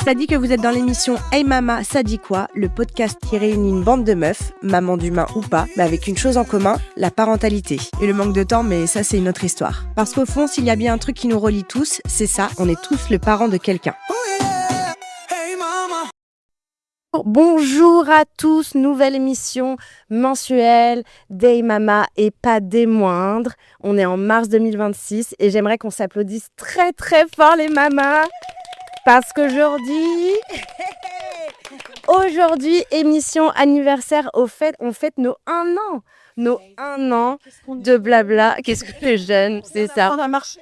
Ça dit que vous êtes dans l'émission Hey Mama, ça dit quoi? Le podcast qui réunit une bande de meufs, maman d'humain ou pas, mais avec une chose en commun, la parentalité. Et le manque de temps, mais ça c'est une autre histoire. Parce qu'au fond, s'il y a bien un truc qui nous relie tous, c'est ça, on est tous le parent de quelqu'un. Bonjour à tous, nouvelle émission mensuelle d'Hey Mama et pas des moindres. On est en mars 2026 et j'aimerais qu'on s'applaudisse très très fort les mamas. Parce qu'aujourd'hui, émission anniversaire, on fête nos 1 an. Nos 1 an de blabla. Qu'est-ce que les jeunes, c'est ça. On a marché.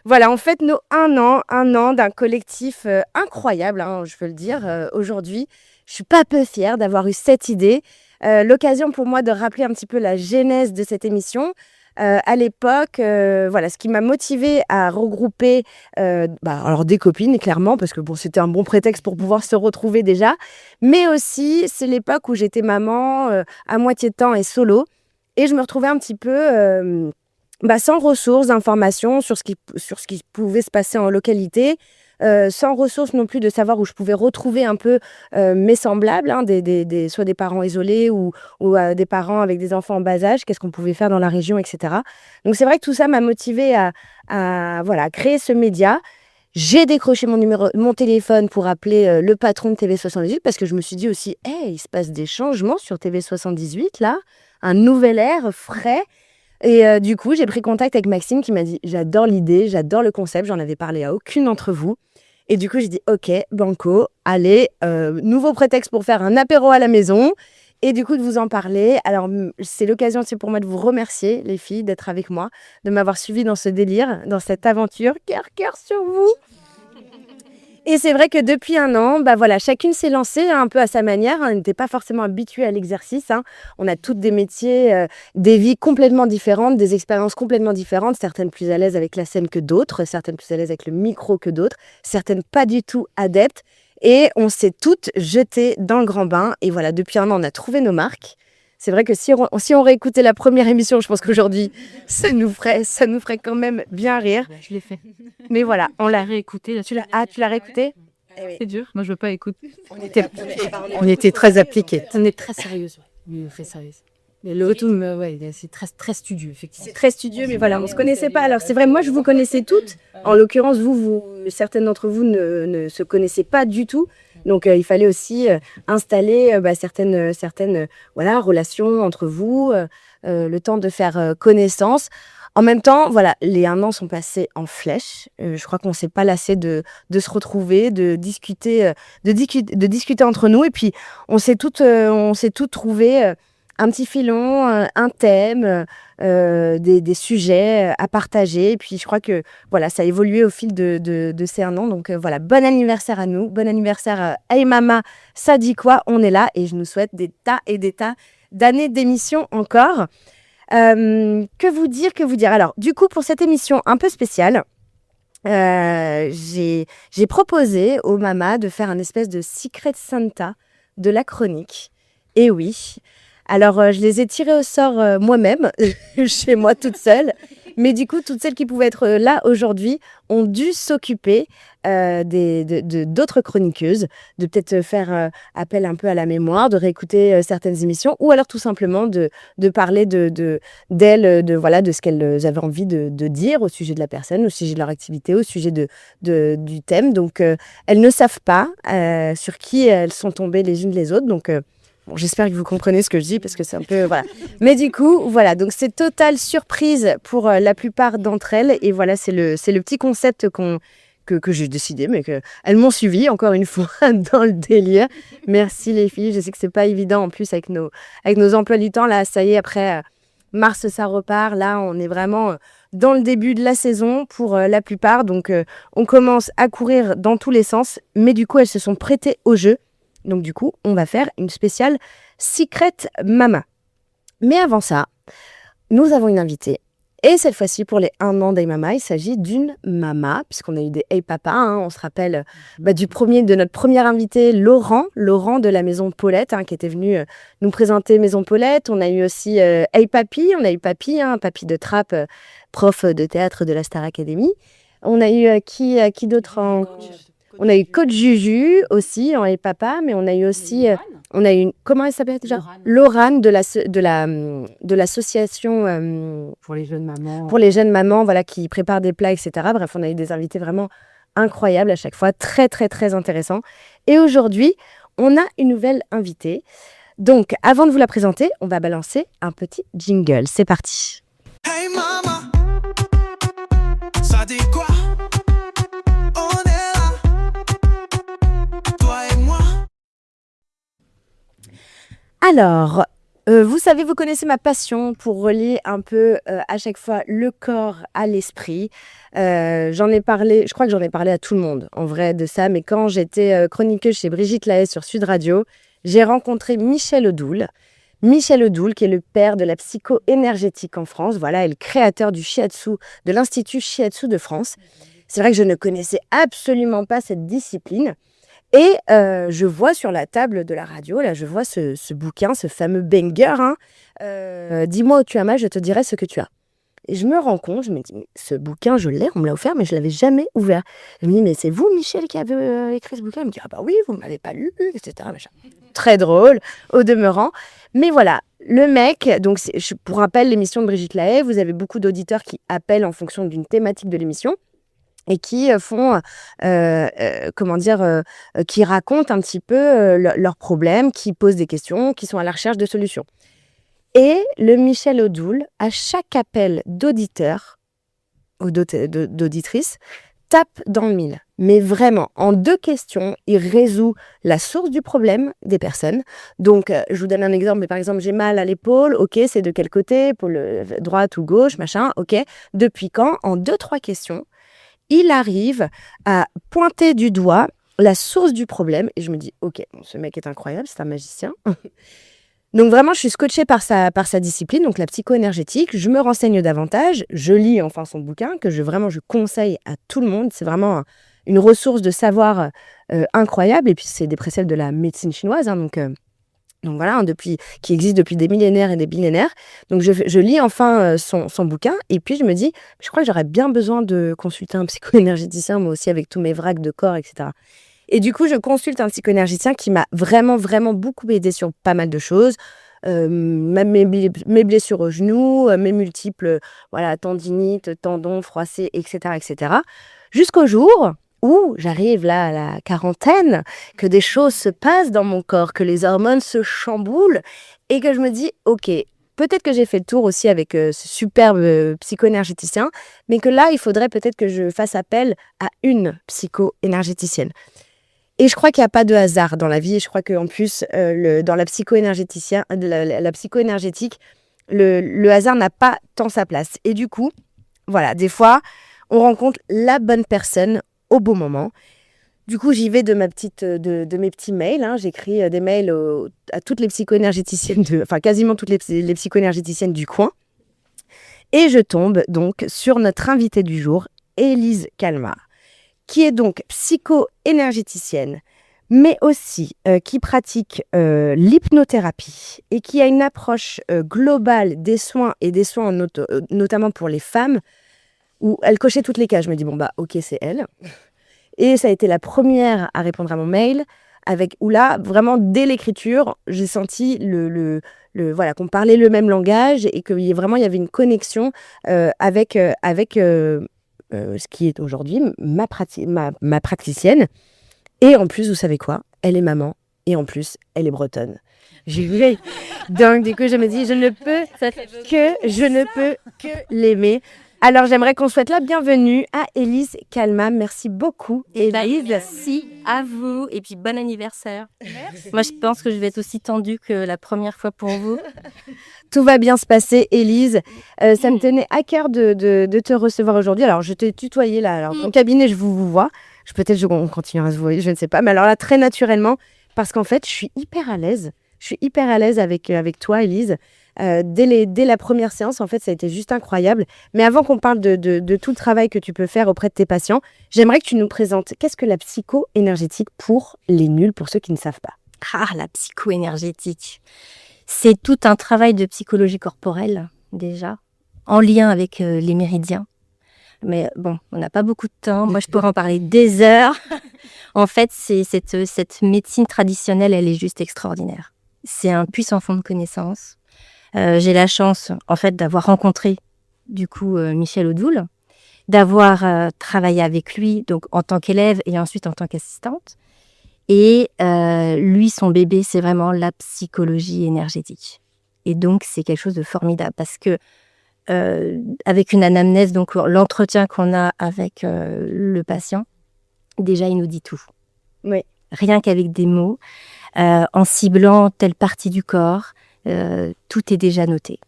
Voilà, on fête nos 1 an d'un collectif incroyable, hein, je veux le dire. Aujourd'hui, je suis pas peu fière d'avoir eu cette idée. L'occasion pour moi de rappeler un petit peu la genèse de cette émission. À l'époque, ce qui m'a motivée à regrouper alors des copines, clairement, parce que c'était un bon prétexte pour pouvoir se retrouver déjà. Mais aussi, c'est l'époque où j'étais maman à moitié temps et solo. Et je me retrouvais un petit peu sans ressources, d'informations sur ce qui pouvait se passer en localité. Sans ressources non plus de savoir où je pouvais retrouver un peu mes semblables, hein, soit des parents isolés ou des parents avec des enfants en bas âge, qu'est-ce qu'on pouvait faire dans la région, etc. Donc c'est vrai que tout ça m'a motivée à créer ce média. J'ai décroché mon téléphone pour appeler le patron de TV78 parce que je me suis dit aussi, hey, il se passe des changements sur TV78 là, un nouvel air frais. Et du coup, j'ai pris contact avec Maxime qui m'a dit « J'adore l'idée, j'adore le concept, j'en avais parlé à aucune d'entre vous. » Et du coup, j'ai dit « Ok, banco, allez, nouveau prétexte pour faire un apéro à la maison. » Et du coup, de vous en parler. Alors, c'est l'occasion aussi pour moi de vous remercier, les filles, d'être avec moi, de m'avoir suivi dans ce délire, dans cette aventure. Cœur sur vous. Et c'est vrai que depuis 1 an, chacune s'est lancée un peu à sa manière. On n'était pas forcément habitués à l'exercice. On a toutes des métiers, des vies complètement différentes, des expériences complètement différentes. Certaines plus à l'aise avec la scène que d'autres, certaines plus à l'aise avec le micro que d'autres, certaines pas du tout adeptes. Et on s'est toutes jetées dans le grand bain. Et voilà, depuis 1 an, on a trouvé nos marques. C'est vrai que si on réécoutait la première émission, je pense qu'aujourd'hui, ça nous ferait quand même bien rire. Je l'ai fait. Mais voilà, on l'a réécouté. tu l'as réécouté? C'est dur. Moi, je veux pas écouter. On était très appliqués. On est très sérieuse. Oui, on fait sérieuse. Mais le retour, c'est très, très studieux, effectivement. C'est très studieux, mais voilà, on ne se connaissait pas. Alors c'est vrai, moi je vous connaissais toutes. En l'occurrence, certaines d'entre vous ne se connaissaient pas du tout. Donc il fallait aussi installer certaines relations entre vous, le temps de faire connaissance. En même temps, voilà, les 1 an sont passés en flèche. Je crois qu'on ne s'est pas lassé de se retrouver, de discuter entre nous. Et puis, on s'est toutes trouvé un petit filon, un thème, des sujets à partager. Et puis, je crois que voilà, ça a évolué au fil de ces 1 an. Donc, bon anniversaire à nous. Bon anniversaire à Hey Mama, ça dit quoi? On est là et je nous souhaite des tas et des tas d'années d'émission encore. Que vous dire? Alors, du coup, pour cette émission un peu spéciale, j'ai proposé aux mamas de faire un espèce de Secret Santa de la chronique. Et oui. Alors, je les ai tirées au sort moi-même, chez moi toute seule. Mais du coup, toutes celles qui pouvaient être là aujourd'hui ont dû s'occuper d'autres chroniqueuses, de peut-être faire appel un peu à la mémoire, de réécouter certaines émissions, ou alors tout simplement de parler d'elles, de ce qu'elles avaient envie de dire au sujet de la personne, au sujet de leur activité, au sujet du thème. Donc, elles ne savent pas sur qui elles sont tombées les unes les autres. Donc, j'espère que vous comprenez ce que je dis parce que c'est un peu voilà. Mais du coup, voilà, donc c'est totale surprise pour la plupart d'entre elles et voilà, c'est le petit concept que j'ai décidé, mais qu'elles m'ont suivi encore une fois dans le délire. Merci les filles, je sais que c'est pas évident en plus avec nos emplois du temps là, ça y est, après mars ça repart, là on est vraiment dans le début de la saison pour la plupart, donc on commence à courir dans tous les sens, mais du coup elles se sont prêtées au jeu. Donc du coup, on va faire une spéciale Secret Mama. Mais avant ça, nous avons une invitée. Et cette fois-ci, pour les 1 an d'Hey Mama, il s'agit d'une mama, puisqu'on a eu des Hey Papa. On se rappelle de notre premier invité, Laurent de la Maison Paulette, qui était venu nous présenter Maison Paulette. On a eu aussi Hey Papi, on a eu Papi, Papi de Trappe, prof de théâtre de la Star Academy. On a eu qui d'autre On a eu Coach Juju aussi en Et Papa, mais on a eu aussi, on a eu, comment elle s'appelle déjà? Laurane de l'association Pour les jeunes mamans. pour les jeunes mamans, voilà, qui préparent des plats, etc. Bref, on a eu des invités vraiment incroyables à chaque fois, très très très intéressants. Et aujourd'hui, on a une nouvelle invitée. Donc, avant de vous la présenter, on va balancer un petit jingle. C'est parti. Hey mama, ça dit quoi? On est là, toi et moi. Alors, vous savez, vous connaissez ma passion pour relier un peu à chaque fois le corps à l'esprit. J'en ai parlé, je crois que j'en ai parlé à tout le monde en vrai de ça, mais quand j'étais chroniqueuse chez Brigitte Lahaie sur Sud Radio, j'ai rencontré Michel Odoul. Michel Odoul, qui est le père de la psycho-énergétique en France, voilà, et le créateur du shiatsu, de l'Institut Shiatsu de France. C'est vrai que je ne connaissais absolument pas cette discipline. Et je vois sur la table de la radio, là, je vois ce bouquin, ce fameux banger, hein, Dis-moi où tu as mal, je te dirai ce que tu as. Et je me rends compte, je me dis, mais ce bouquin, je l'ai, on me l'a offert, mais je ne l'avais jamais ouvert. Je me dis, mais c'est vous, Michel, qui avez écrit ce bouquin? Il me dit, ah bah oui, vous ne m'avez pas lu, etc. Machin. Très drôle, au demeurant. Mais voilà, le mec, donc pour rappel, l'émission de Brigitte Lahaie, vous avez beaucoup d'auditeurs qui appellent en fonction d'une thématique de l'émission et qui font, qui racontent un petit peu leurs problèmes, qui posent des questions, qui sont à la recherche de solutions. Et le Michel Odoul, à chaque appel d'auditeur ou d'auditrice, tape dans le mille. Mais vraiment, en 2 questions, il résout la source du problème des personnes. Donc, je vous donne un exemple. Mais par exemple, j'ai mal à l'épaule. OK, c'est de quel côté? Épaule droite ou gauche, machin. OK. Depuis quand? En 2-3 questions, il arrive à pointer du doigt la source du problème. Et je me dis, OK, bon, ce mec est incroyable, c'est un magicien. Donc vraiment, je suis scotchée par sa discipline, donc la psycho-énergétique. Je me renseigne davantage, je lis enfin son bouquin, que je conseille à tout le monde. C'est vraiment une ressource de savoir incroyable. Et puis, c'est des préceptes de la médecine chinoise, hein, donc voilà, hein, qui existe depuis des millénaires et des millénaires. Donc je lis enfin son bouquin, et puis je me dis, je crois que j'aurais bien besoin de consulter un psycho-énergéticien, moi aussi, avec tous mes vracs de corps, etc. Et du coup, je consulte un psycho-énergéticien qui m'a vraiment, vraiment beaucoup aidée sur pas mal de choses. Même mes blessures aux genoux, mes multiples tendinites, tendons froissés, etc., etc. Jusqu'au jour où j'arrive là à la quarantaine, que des choses se passent dans mon corps, que les hormones se chamboulent, et que je me dis, OK, peut-être que j'ai fait le tour aussi avec ce superbe psycho-énergéticien, mais que là, il faudrait peut-être que je fasse appel à une psycho-énergéticienne. Et je crois qu'il n'y a pas de hasard dans la vie. Et je crois qu'en plus, dans la psycho-énergétique, le hasard n'a pas tant sa place. Et du coup, voilà, des fois, on rencontre la bonne personne au bon moment. Du coup, j'y vais de mes petits mails. Hein. J'écris des mails à toutes les psycho-énergéticiennes, quasiment toutes les psycho-énergéticiennes du coin. Et je tombe donc sur notre invitée du jour, Élise Calma, qui est donc psycho-énergéticienne, mais aussi qui pratique l'hypnothérapie et qui a une approche globale des soins et des soins notamment pour les femmes, où elle cochait toutes les cases. Je me dis, bon, bah, OK, c'est elle. Et ça a été la première à répondre à mon mail, où là, vraiment, dès l'écriture, j'ai senti qu'on parlait le même langage et qu'il y avait une connexion avec ce qui est aujourd'hui ma praticienne. Et en plus, vous savez quoi? Elle est maman et en plus, elle est bretonne. Donc du coup, je me dis, je ne peux que l'aimer. Alors, j'aimerais qu'on souhaite la bienvenue à Élise Calma. Merci beaucoup, Élise. Merci à vous et puis bon anniversaire. Merci. Moi, je pense que je vais être aussi tendue que la première fois pour vous. Tout va bien se passer, Élise. Ça me tenait à cœur de te recevoir aujourd'hui. Alors, je t'ai tutoyé là. Alors, en cabinet, je vous vois. Peut-être qu'on continuera à se voir, je ne sais pas. Mais alors là, très naturellement, parce qu'en fait, je suis hyper à l'aise. Je suis hyper à l'aise avec toi, Élise. Dès la première séance, en fait, ça a été juste incroyable. Mais avant qu'on parle de tout le travail que tu peux faire auprès de tes patients, j'aimerais que tu nous présentes qu'est-ce que la psycho-énergétique pour les nuls, pour ceux qui ne savent pas. Ah, la psycho-énergétique. C'est tout un travail de psychologie corporelle, déjà, en lien avec les méridiens. Mais bon, on n'a pas beaucoup de temps. Moi, je pourrais en parler des heures. En fait, c'est cette médecine traditionnelle, elle est juste extraordinaire. C'est un puissant fond de connaissances. J'ai la chance, en fait, d'avoir rencontré, du coup, Michel Odoul, d'avoir travaillé avec lui, donc en tant qu'élève et ensuite en tant qu'assistante. Et lui, son bébé, c'est vraiment la psychologie énergétique. Et donc, c'est quelque chose de formidable parce que avec une anamnèse, donc l'entretien qu'on a avec le patient, déjà, il nous dit tout. Oui. Rien qu'avec des mots, en ciblant telle partie du corps, tout est déjà noté.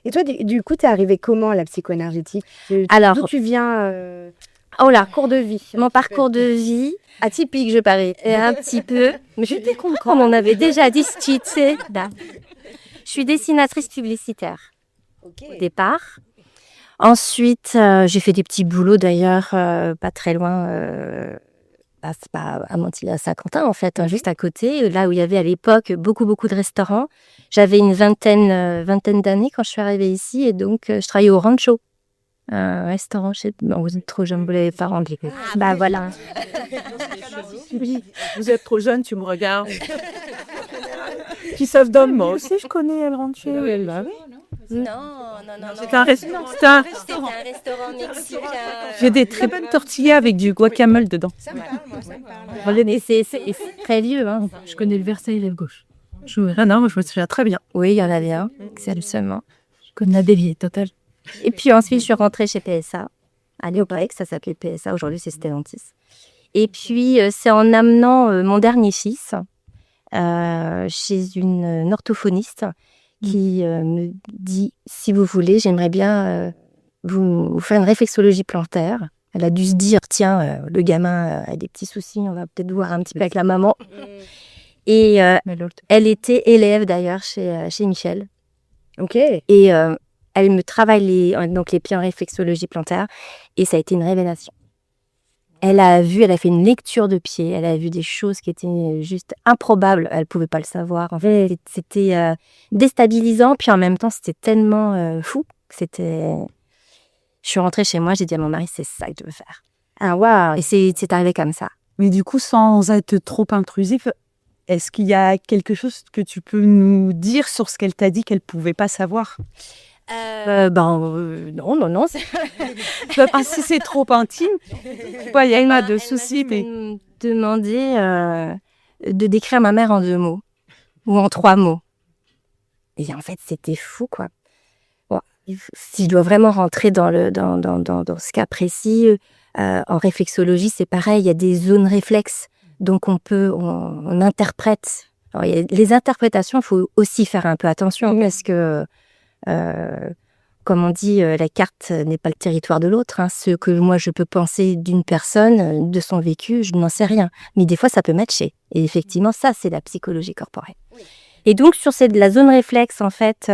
Et toi, du coup, t'es arrivée comment à la psycho-énergétique? Alors, D'où tu viens oh là, parcours de vie? mon parcours de vie, Atypique, je parie. un petit peu. Mais j'étais contente, on en avait déjà discuté. Là. Je suis dessinatrice publicitaire au départ. Ensuite, j'ai fait des petits boulots d'ailleurs, pas très loin, c'est pas à Montilly à Saint-Quentin en fait, juste à côté, là où il y avait à l'époque beaucoup de restaurants. J'avais une vingtaine d'années quand je suis arrivée ici et donc je travaillais au Rancho. Un restaurant, non, vous êtes trop jeune, vous l'avez pas rendu. Bah voilà. Oui, vous êtes trop jeune, tu me regardes. Qui sauve d'homme, moi aussi, je connais El Rancho. Bah oui. Non. C'est un restaurant. C'était un restaurant mexicain. J'ai des très bonnes tortillas avec du guacamole dedans. Ça me parle. Mais c'est très vieux. Hein. Je connais le Versailles, lève gauche. Ah non, moi, je me souviens très bien. Oui, il y en avait un, seulement. Je connais la déviée totale. Et puis ensuite, je suis rentrée chez PSA. À Léopold, ça s'appelait PSA. Aujourd'hui, c'est Stellantis. Et puis, c'est en amenant mon dernier fils chez une orthophoniste qui me dit, si vous voulez, j'aimerais bien vous faire une réflexologie plantaire. Elle a dû se dire, tiens, le gamin a des petits soucis, on va peut-être voir un petit peu avec la maman. Et elle était élève d'ailleurs chez Michel. Ok. Et elle me travaille les pieds en réflexologie plantaire et ça a été une révélation. Elle a fait une lecture de pieds, elle a vu des choses qui étaient juste improbables, elle pouvait pas le savoir. En fait, c'était déstabilisant, puis en même temps, c'était tellement fou. Je suis rentrée chez moi, j'ai dit à mon mari, c'est ça que je veux faire. Ah, waouh. Et c'est arrivé comme ça. Mais du coup, sans être trop intrusif, est-ce qu'il y a quelque chose que tu peux nous dire sur ce qu'elle t'a dit qu'elle pouvait pas savoir? Non. Si c'est trop intime, il y a une de soucis. Mais Elle m'a demandé de décrire ma mère en 2 mots ou en 3 mots. Et en fait, c'était fou, quoi. Bon, si je dois vraiment rentrer dans ce cas précis, en réflexologie, c'est pareil, il y a des zones réflexes. Donc, on interprète. Alors, les interprétations, il faut aussi faire un peu attention parce que comme on dit, la carte n'est pas le territoire de l'autre. Hein. Ce que moi je peux penser d'une personne, de son vécu, je n'en sais rien. Mais des fois, ça peut matcher. Et effectivement, ça, c'est la psychologie corporelle. Oui. Et donc, sur la zone réflexe, en fait,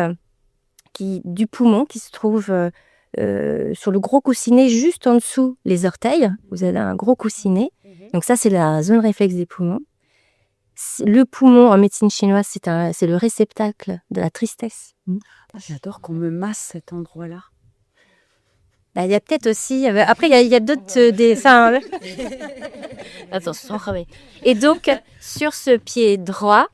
du poumon, qui se trouve sur le gros coussinet, juste en dessous les orteils, vous avez un gros coussinet. Donc ça, c'est la zone réflexe des poumons. Le poumon, en médecine chinoise, c'est le réceptacle de la tristesse. j'adore qu'on me masse cet endroit-là. Il y a peut-être aussi... après, il y a d'autres dessins. Attention, oui. Et donc, sur ce pied droit,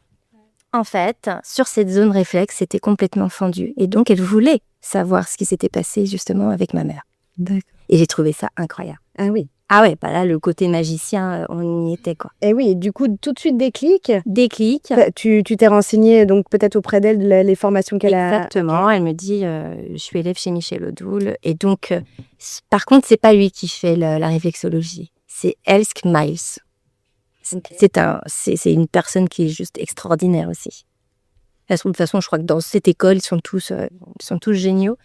en fait, sur cette zone réflexe, c'était complètement fendu. Et donc, elle voulait savoir ce qui s'était passé, justement, avec ma mère. D'accord. Et j'ai trouvé ça incroyable. Ah oui. Ah ouais, là, le côté magicien, on y était, quoi. Et oui, du coup, tout de suite déclic. Déclic. Tu t'es renseignée donc peut-être auprès d'elle les formations qu'elle a. Exactement. Elle me dit, je suis élève chez Michel Odoul. Et donc, par contre, c'est pas lui qui fait la réflexologie. C'est Elsk Miles. Okay. C'est une personne qui est juste extraordinaire aussi. De toute façon, je crois que dans cette école, ils sont tous géniaux.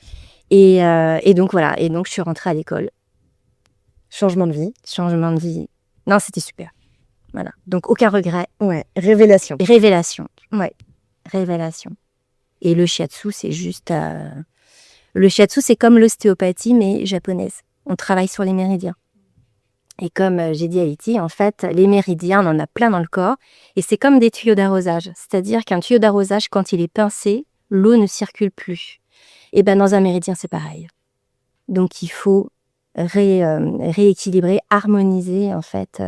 Et donc, voilà. Et donc, je suis rentrée à l'école. Changement de vie. Non, c'était super. Voilà. Donc, aucun regret. Ouais. Révélation. Ouais. Révélation. Et le shiatsu, c'est juste... Le shiatsu, c'est comme l'ostéopathie, mais japonaise. On travaille sur les méridiens. Et comme j'ai dit à Iti, en fait, les méridiens, on en a plein dans le corps. Et c'est comme des tuyaux d'arrosage. C'est-à-dire qu'un tuyau d'arrosage, quand il est pincé, l'eau ne circule plus. Et bien, dans un méridien, c'est pareil. Donc, il faut rééquilibrer, harmoniser en fait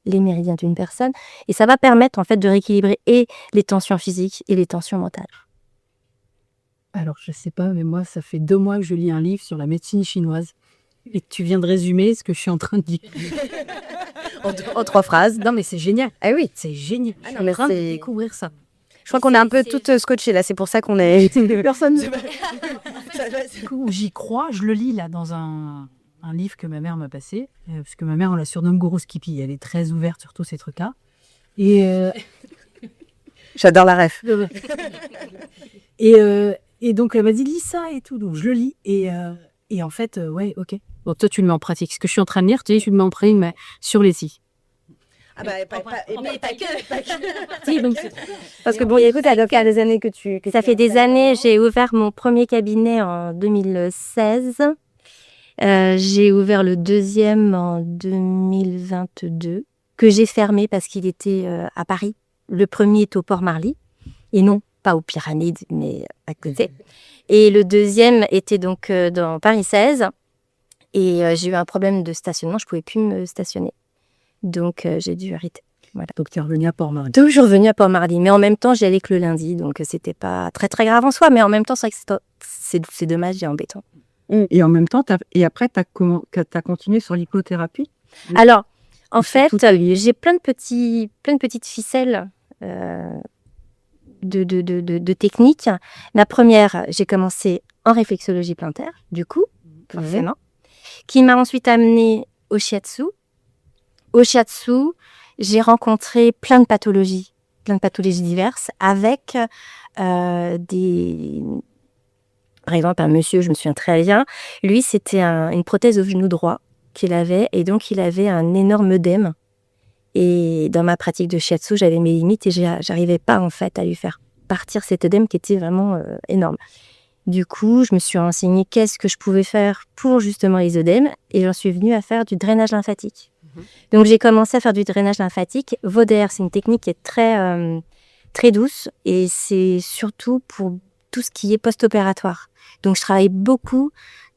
les méridiens d'une personne. Et ça va permettre en fait de rééquilibrer et les tensions physiques et les tensions mentales. Alors, je sais pas, mais moi, ça fait 2 mois que je lis un livre sur la médecine chinoise. Et tu viens de résumer ce que je suis en train de dire. En 3 phrases. Non, mais c'est génial. Ah oui. C'est génial. Ah Je non, suis mais en train de c'est- découvrir ça. Je crois qu'on est un peu toutes scotchées là, c'est pour ça qu'on est. Personne. Du coup, j'y crois. Je le lis là dans un livre que ma mère m'a passé. Parce que ma mère, on la surnomme Guru Skippy. Elle est très ouverte sur tous ces trucs-là. Et J'adore la ref. Et donc, elle m'a dit, lis ça et tout. Donc, je le lis. Et en fait, ouais, ok. Bon, toi, tu le mets en pratique. Ce que je suis en train de lire, tu dis, tu le mets en pratique, mais sur les si. Ah bah, pas que. Si, donc, Parce que bon, écoute, ça doit faire des années que tu. ça fait des années, j'ai ouvert mon premier cabinet en 2016. J'ai ouvert le deuxième en 2022, que j'ai fermé parce qu'il était à Paris. Le premier est au Port-Marly, et non pas aux Pyramides, mais à côté. Et le deuxième était donc dans Paris 16. Et j'ai eu un problème de stationnement, je pouvais plus me stationner. Donc j'ai dû arrêter. Voilà. Donc, tu es revenu à Port-Marie. Toujours revenue à Port-Marly, mais en même temps, j'y allais que le lundi, donc c'était pas très très grave en soi, mais en même temps, c'est vrai que c'est dommage et embêtant. Et en même temps, et après, tu as continué sur l'hypnothérapie. Alors, en C'est fait, tout- j'ai plein de petites ficelles de techniques. La première, j'ai commencé en réflexologie plantaire, du coup, forcément, qui m'a ensuite amenée au shiatsu. Au shiatsu, j'ai rencontré plein de pathologies diverses avec des... Par exemple, un monsieur, je me souviens très bien, lui, c'était une prothèse au genou droit qu'il avait, et donc il avait un énorme œdème. Et dans ma pratique de shiatsu, j'avais mes limites et j'arrivais pas en fait à lui faire partir cet œdème qui était vraiment énorme. Du coup, je me suis renseignée qu'est-ce que je pouvais faire pour justement les œdèmes, et j'en suis venue à faire du drainage lymphatique. Donc j'ai commencé à faire du drainage lymphatique. Voder, c'est une technique qui est très douce, et c'est surtout pour tout ce qui est post-opératoire. Donc je travaille beaucoup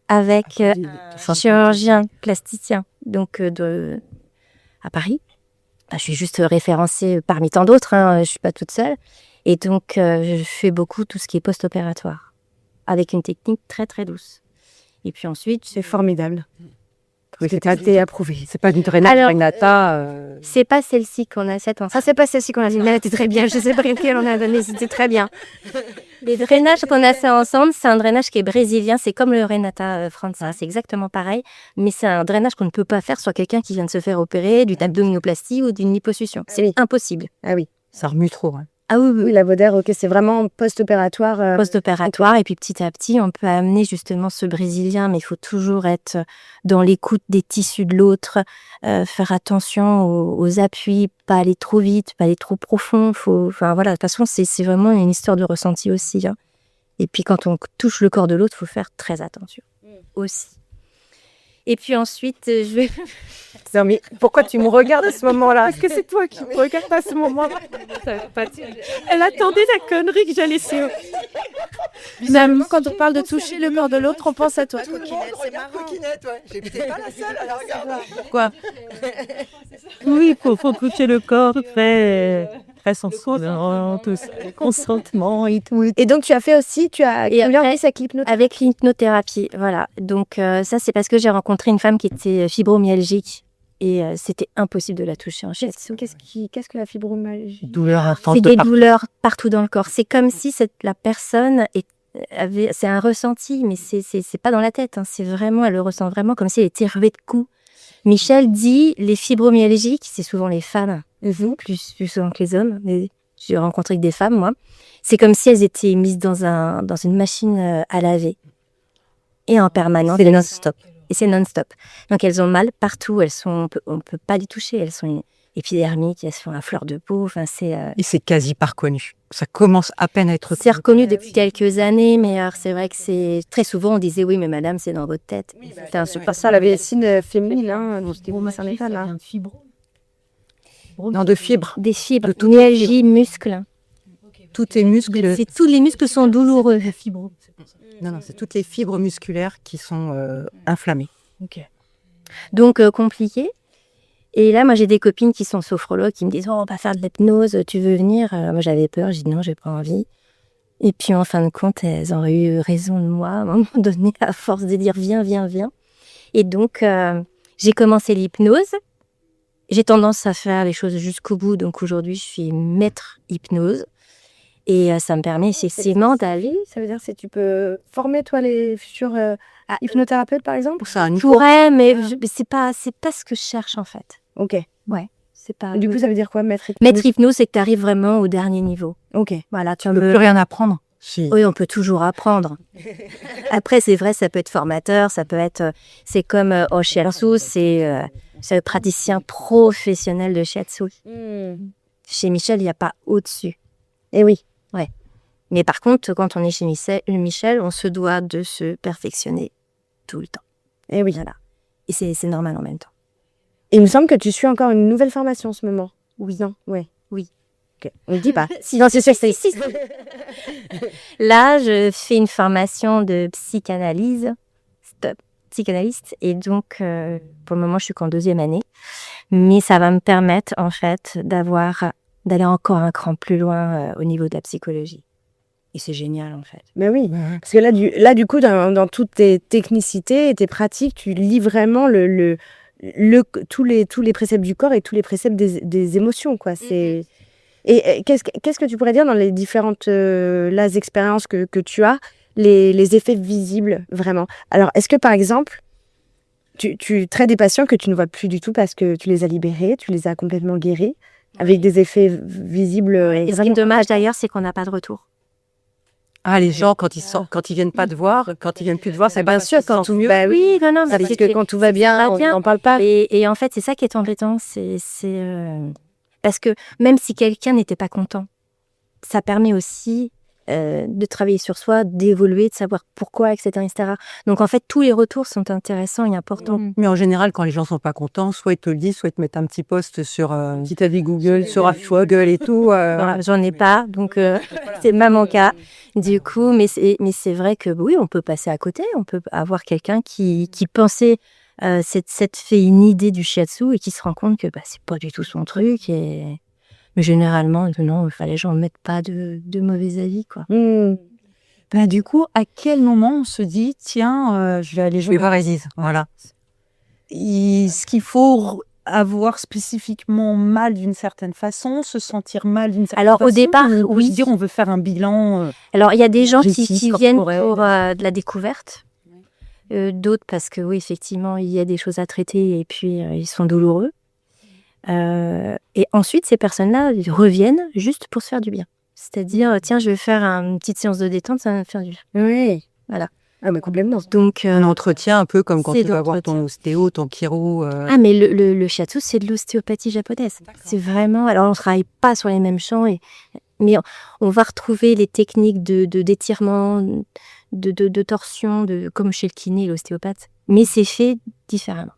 avec un chirurgien plasticien donc à Paris. Je suis juste référencée parmi tant d'autres, hein, je suis pas toute seule. Et donc je fais beaucoup tout ce qui est post-opératoire avec une technique très très douce. Et puis ensuite, C'est formidable. Oui, C'était été approuvé. C'est pas du drainage Alors, Regnata. c'est pas celle-ci qu'on a cette Ça, c'est pas celle-ci qu'on a dit, mais elle était très bien. Je sais pas lequel on a donné, c'était très bien. Les drainages qu'on a fait ensemble, c'est un drainage qui est brésilien. C'est comme le Renata France, c'est exactement pareil. Mais c'est un drainage qu'on ne peut pas faire sur quelqu'un qui vient de se faire opérer d'une abdominoplastie ou d'une liposuction. C'est oui. impossible. Ah oui. Ça remue trop. Hein. Ah oui, oui, Oui, la Voder, ok, c'est vraiment post-opératoire. post-opératoire. Et puis petit à petit, on peut amener justement ce brésilien, mais il faut toujours être dans l'écoute des tissus de l'autre, faire attention aux appuis, pas aller trop vite, pas aller trop profond. Enfin voilà, de toute façon, c'est vraiment une histoire de ressenti aussi. Hein. Et puis quand on touche le corps de l'autre, il faut faire très attention aussi. Et puis ensuite, je vais... Non, mais pourquoi tu me regardes à ce moment-là? Parce que c'est toi qui me regardes à ce moment-là. Elle attendait la connerie que j'allais faire. Finalement, quand on parle de toucher le corps de l'autre, on pense à toi. Tout le monde regarde Coquinette, ouais. J'étais pas la seule à la regarder. Quoi? Oui, il faut toucher le corps très sensuellement, tout ça, consentement et tout. Et donc, tu as fait aussi, tu as Et mis en après, place avec l'hypnothérapie. Avec l'hypnothérapie, voilà. Donc ça, c'est parce que j'ai rencontré une femme qui était fibromyalgique et c'était impossible de la toucher en shiatsu. Qu'est-ce que la fibromyalgie? Douleur intense C'est de des partout. douleurs partout dans le corps. C'est comme si la personne c'est un ressenti, mais c'est pas dans la tête. Hein. C'est vraiment, elle le ressent vraiment comme si elle était ruée de coups. Michel dit, les fibromyalgiques, c'est souvent les femmes, plus souvent que les hommes. Mais j'ai rencontré que des femmes, moi. C'est comme si elles étaient mises dans une machine à laver. Et en permanence. C'est non-stop. Et c'est non-stop. Donc elles ont mal partout. On peut pas les toucher. Elles sont épidermiques, elles sont à fleur de peau. Enfin, Et c'est quasi pas reconnu. Ça commence à peine à être c'est reconnu depuis quelques années, mais alors c'est vrai que c'est très souvent on disait oui, mais madame, c'est dans votre tête. C'était C'est pas ça, la médecine féminine, hein. Donc, c'était ça n'est pas là. Un fibrome. Non, de fibres. Des fibres, De tout- myalgie, muscles. Tous tes muscles. Tous les muscles sont douloureux. Non, c'est toutes les fibres musculaires qui sont inflammées. Ok. Donc, compliqué. Et là, moi, j'ai des copines qui sont sophrologues qui me disent « Oh, on va faire de l'hypnose, tu veux venir ?» Moi, j'avais peur, j'ai dit « Non, j'ai pas envie. » Et puis, en fin de compte, elles auraient eu raison de moi à un moment donné, à force de dire « Viens, viens, viens. » Et donc, j'ai commencé l'hypnose. J'ai tendance à faire les choses jusqu'au bout. Donc, aujourd'hui, je suis maître hypnose. Et ça me permet effectivement d'aller... Ça veut dire que tu peux former, toi, les futurs hypnothérapeutes, par exemple? C'est un Je pourrais, mais c'est pas ce que je cherche, en fait. Ok. C'est pas... Du coup, ça veut dire quoi, maître hypnose? Maître hypnose, c'est que tu arrives vraiment au dernier niveau. Ok. Voilà, Tu peux plus rien apprendre. Si. Oui, on peut toujours apprendre. Après, c'est vrai, ça peut être formateur, ça peut être... C'est comme Oshiatsu, c'est le praticien professionnel de Shiatsu. Chez Michel, il n'y a pas au-dessus. Eh oui. Ouais. Mais par contre, quand on est chez Michel, on se doit de se perfectionner tout le temps. Eh oui. Voilà. Et c'est normal en même temps. Et il me semble que tu suis encore une nouvelle formation en ce moment. Oui. Non? Ouais. Oui. Ok. On ne dit pas. Non, c'est sûr, c'est ici. Là, je fais une formation de psychanalyse, psychanalyste, et donc, pour le moment, je suis qu'en 2e année. Mais ça va me permettre, en fait, d'aller encore un cran plus loin au niveau de la psychologie. Et c'est génial, en fait. Mais oui. Parce que là, du coup, dans toutes tes technicités et tes pratiques, tu lis vraiment tous les préceptes du corps et tous les préceptes des émotions, quoi. C'est... Et qu'est-ce que tu pourrais dire dans les différentes expériences que tu as, les effets visibles, vraiment? Alors, est-ce que, par exemple, tu traites des patients que tu ne vois plus du tout parce que tu les as libérés, tu les as complètement guéris, avec des effets visibles? Et ce qui est dommage, d'ailleurs, c'est qu'on n'a pas de retour. Ah, les gens, quand ils viennent pas te voir, quand ils viennent plus te voir, c'est bien sûr, quand tout mieux. bah oui. Oui, non, Parce que quand tout va bien, on n'en parle pas. Et en fait, c'est ça qui est embêtant. Parce que même si quelqu'un n'était pas content, ça permet aussi de travailler sur soi, d'évoluer, de savoir pourquoi, etc., etc. Donc en fait, tous les retours sont intéressants et importants. Mais en général, quand les gens sont pas contents, soit ils te le disent, soit ils te mettent un petit post sur petit avis Google, sur Affwaggle et tout. Voilà, j'en ai pas, donc c'est pas mon cas. Du coup, mais c'est vrai que oui, on peut passer à côté, on peut avoir quelqu'un qui pensait s'être fait une idée du shiatsu et qui se rend compte que c'est pas du tout son truc. Mais généralement, non, les gens ne mettent pas de mauvais avis, quoi. Du coup, à quel moment on se dit, tiens, je vais aller jouer voir Isis, voilà. Ce qu'il faut avoir spécifiquement mal d'une certaine façon, se sentir mal d'une certaine façon. Alors, au départ, oui. Se dire, on veut faire un bilan. Alors, il y a des gens qui viennent pour corporel. de la découverte. D'autres parce que, oui, effectivement, il y a des choses à traiter et puis ils sont douloureux. Et ensuite, ces personnes-là reviennent juste pour se faire du bien. C'est-à-dire, tiens, je vais faire une petite séance de détente, ça va me faire du bien. Oui. Voilà. Ah, mais complètement. Donc, Un entretien un peu comme quand c'est tu vas voir d'entretien. ton ostéo, ton chiro. Ah, mais le shiatsu, c'est de l'ostéopathie japonaise. C'est vraiment... Alors, on ne travaille pas sur les mêmes champs, mais on va retrouver les techniques d'étirement, de torsion, comme chez le kiné et l'ostéopathe. Mais c'est fait différemment.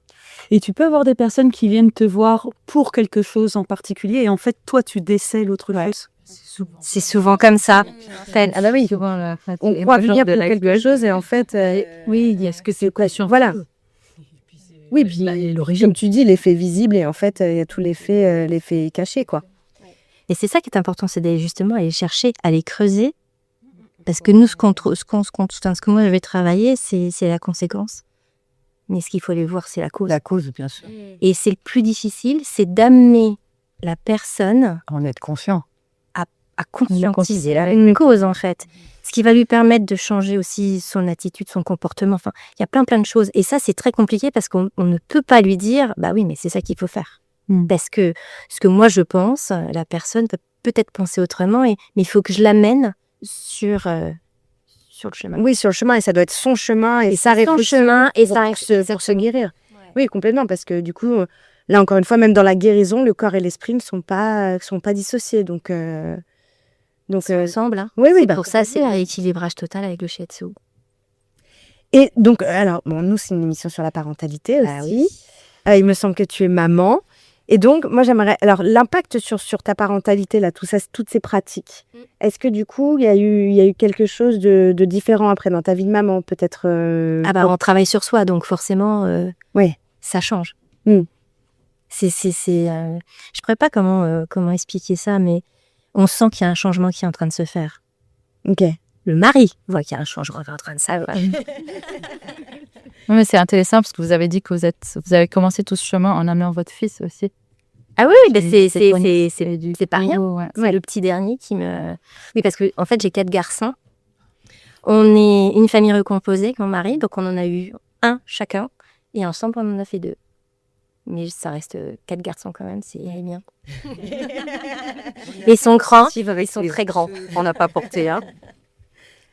Et tu peux avoir des personnes qui viennent te voir pour quelque chose en particulier et en fait, toi, tu décèles autre chose. C'est souvent comme ça. Ah bah oui. On croit venir pour quelque chose et en fait... Oui, il y a ce que c'est question. Voilà. Oui, puis comme tu dis, l'effet visible et en fait, il y a tout l'effet caché, quoi. Et c'est ça qui est important, c'est d'aller justement aller chercher, aller creuser. Parce que nous, ce que moi je vais travailler, c'est la conséquence. Mais ce qu'il faut aller voir, c'est la cause. La cause, bien sûr. Et c'est le plus difficile, c'est d'amener la personne En être conscient. à conscientiser la cause, en fait. Ce qui va lui permettre de changer aussi son attitude, son comportement. Enfin, il y a plein de choses. Et ça, c'est très compliqué parce qu'on ne peut pas lui dire, bah oui, mais c'est ça qu'il faut faire. Parce que ce que moi je pense, la personne peut peut-être penser autrement, mais il faut que je l'amène sur le chemin. Oui, sur le chemin, et ça doit être son chemin et sa réflexion chemin et pour se guérir. Ouais. Oui, complètement, parce que du coup, là encore une fois, même dans la guérison, le corps et l'esprit ne sont pas dissociés. Donc ensemble. Hein. Oui, c'est pour ça, c'est un équilibrage total avec le shiatsu. Et donc, alors, bon, nous, c'est une émission sur la parentalité aussi. Oui. Il me semble que tu es maman. Et donc, moi, j'aimerais... Alors, l'impact sur ta parentalité, là, tout ça, toutes ces pratiques, est-ce que, du coup, il y a eu quelque chose de différent après dans ta vie de maman, peut-être On travaille sur soi, donc forcément... Oui. ça change. Mm. Je pourrais pas comment expliquer ça, mais on sent qu'il y a un changement qui est en train de se faire. Ok. Le mari voit qu'il y a un changement qui est en train de se faire. Non, mais c'est intéressant parce que vous avez dit que vous avez commencé tout ce chemin en amenant votre fils aussi. Ah oui, bah du c'est pas rien. coup, ouais. C'est le petit dernier qui me... Oui, parce que en fait, j'ai 4 garçons. On est une famille recomposée avec mon mari, donc on en a eu un chacun. Et ensemble, on en a fait 2. Mais ça reste 4 garçons quand même, c'est bien. Ils sont grands, ils sont très grands. On n'a pas porté, hein.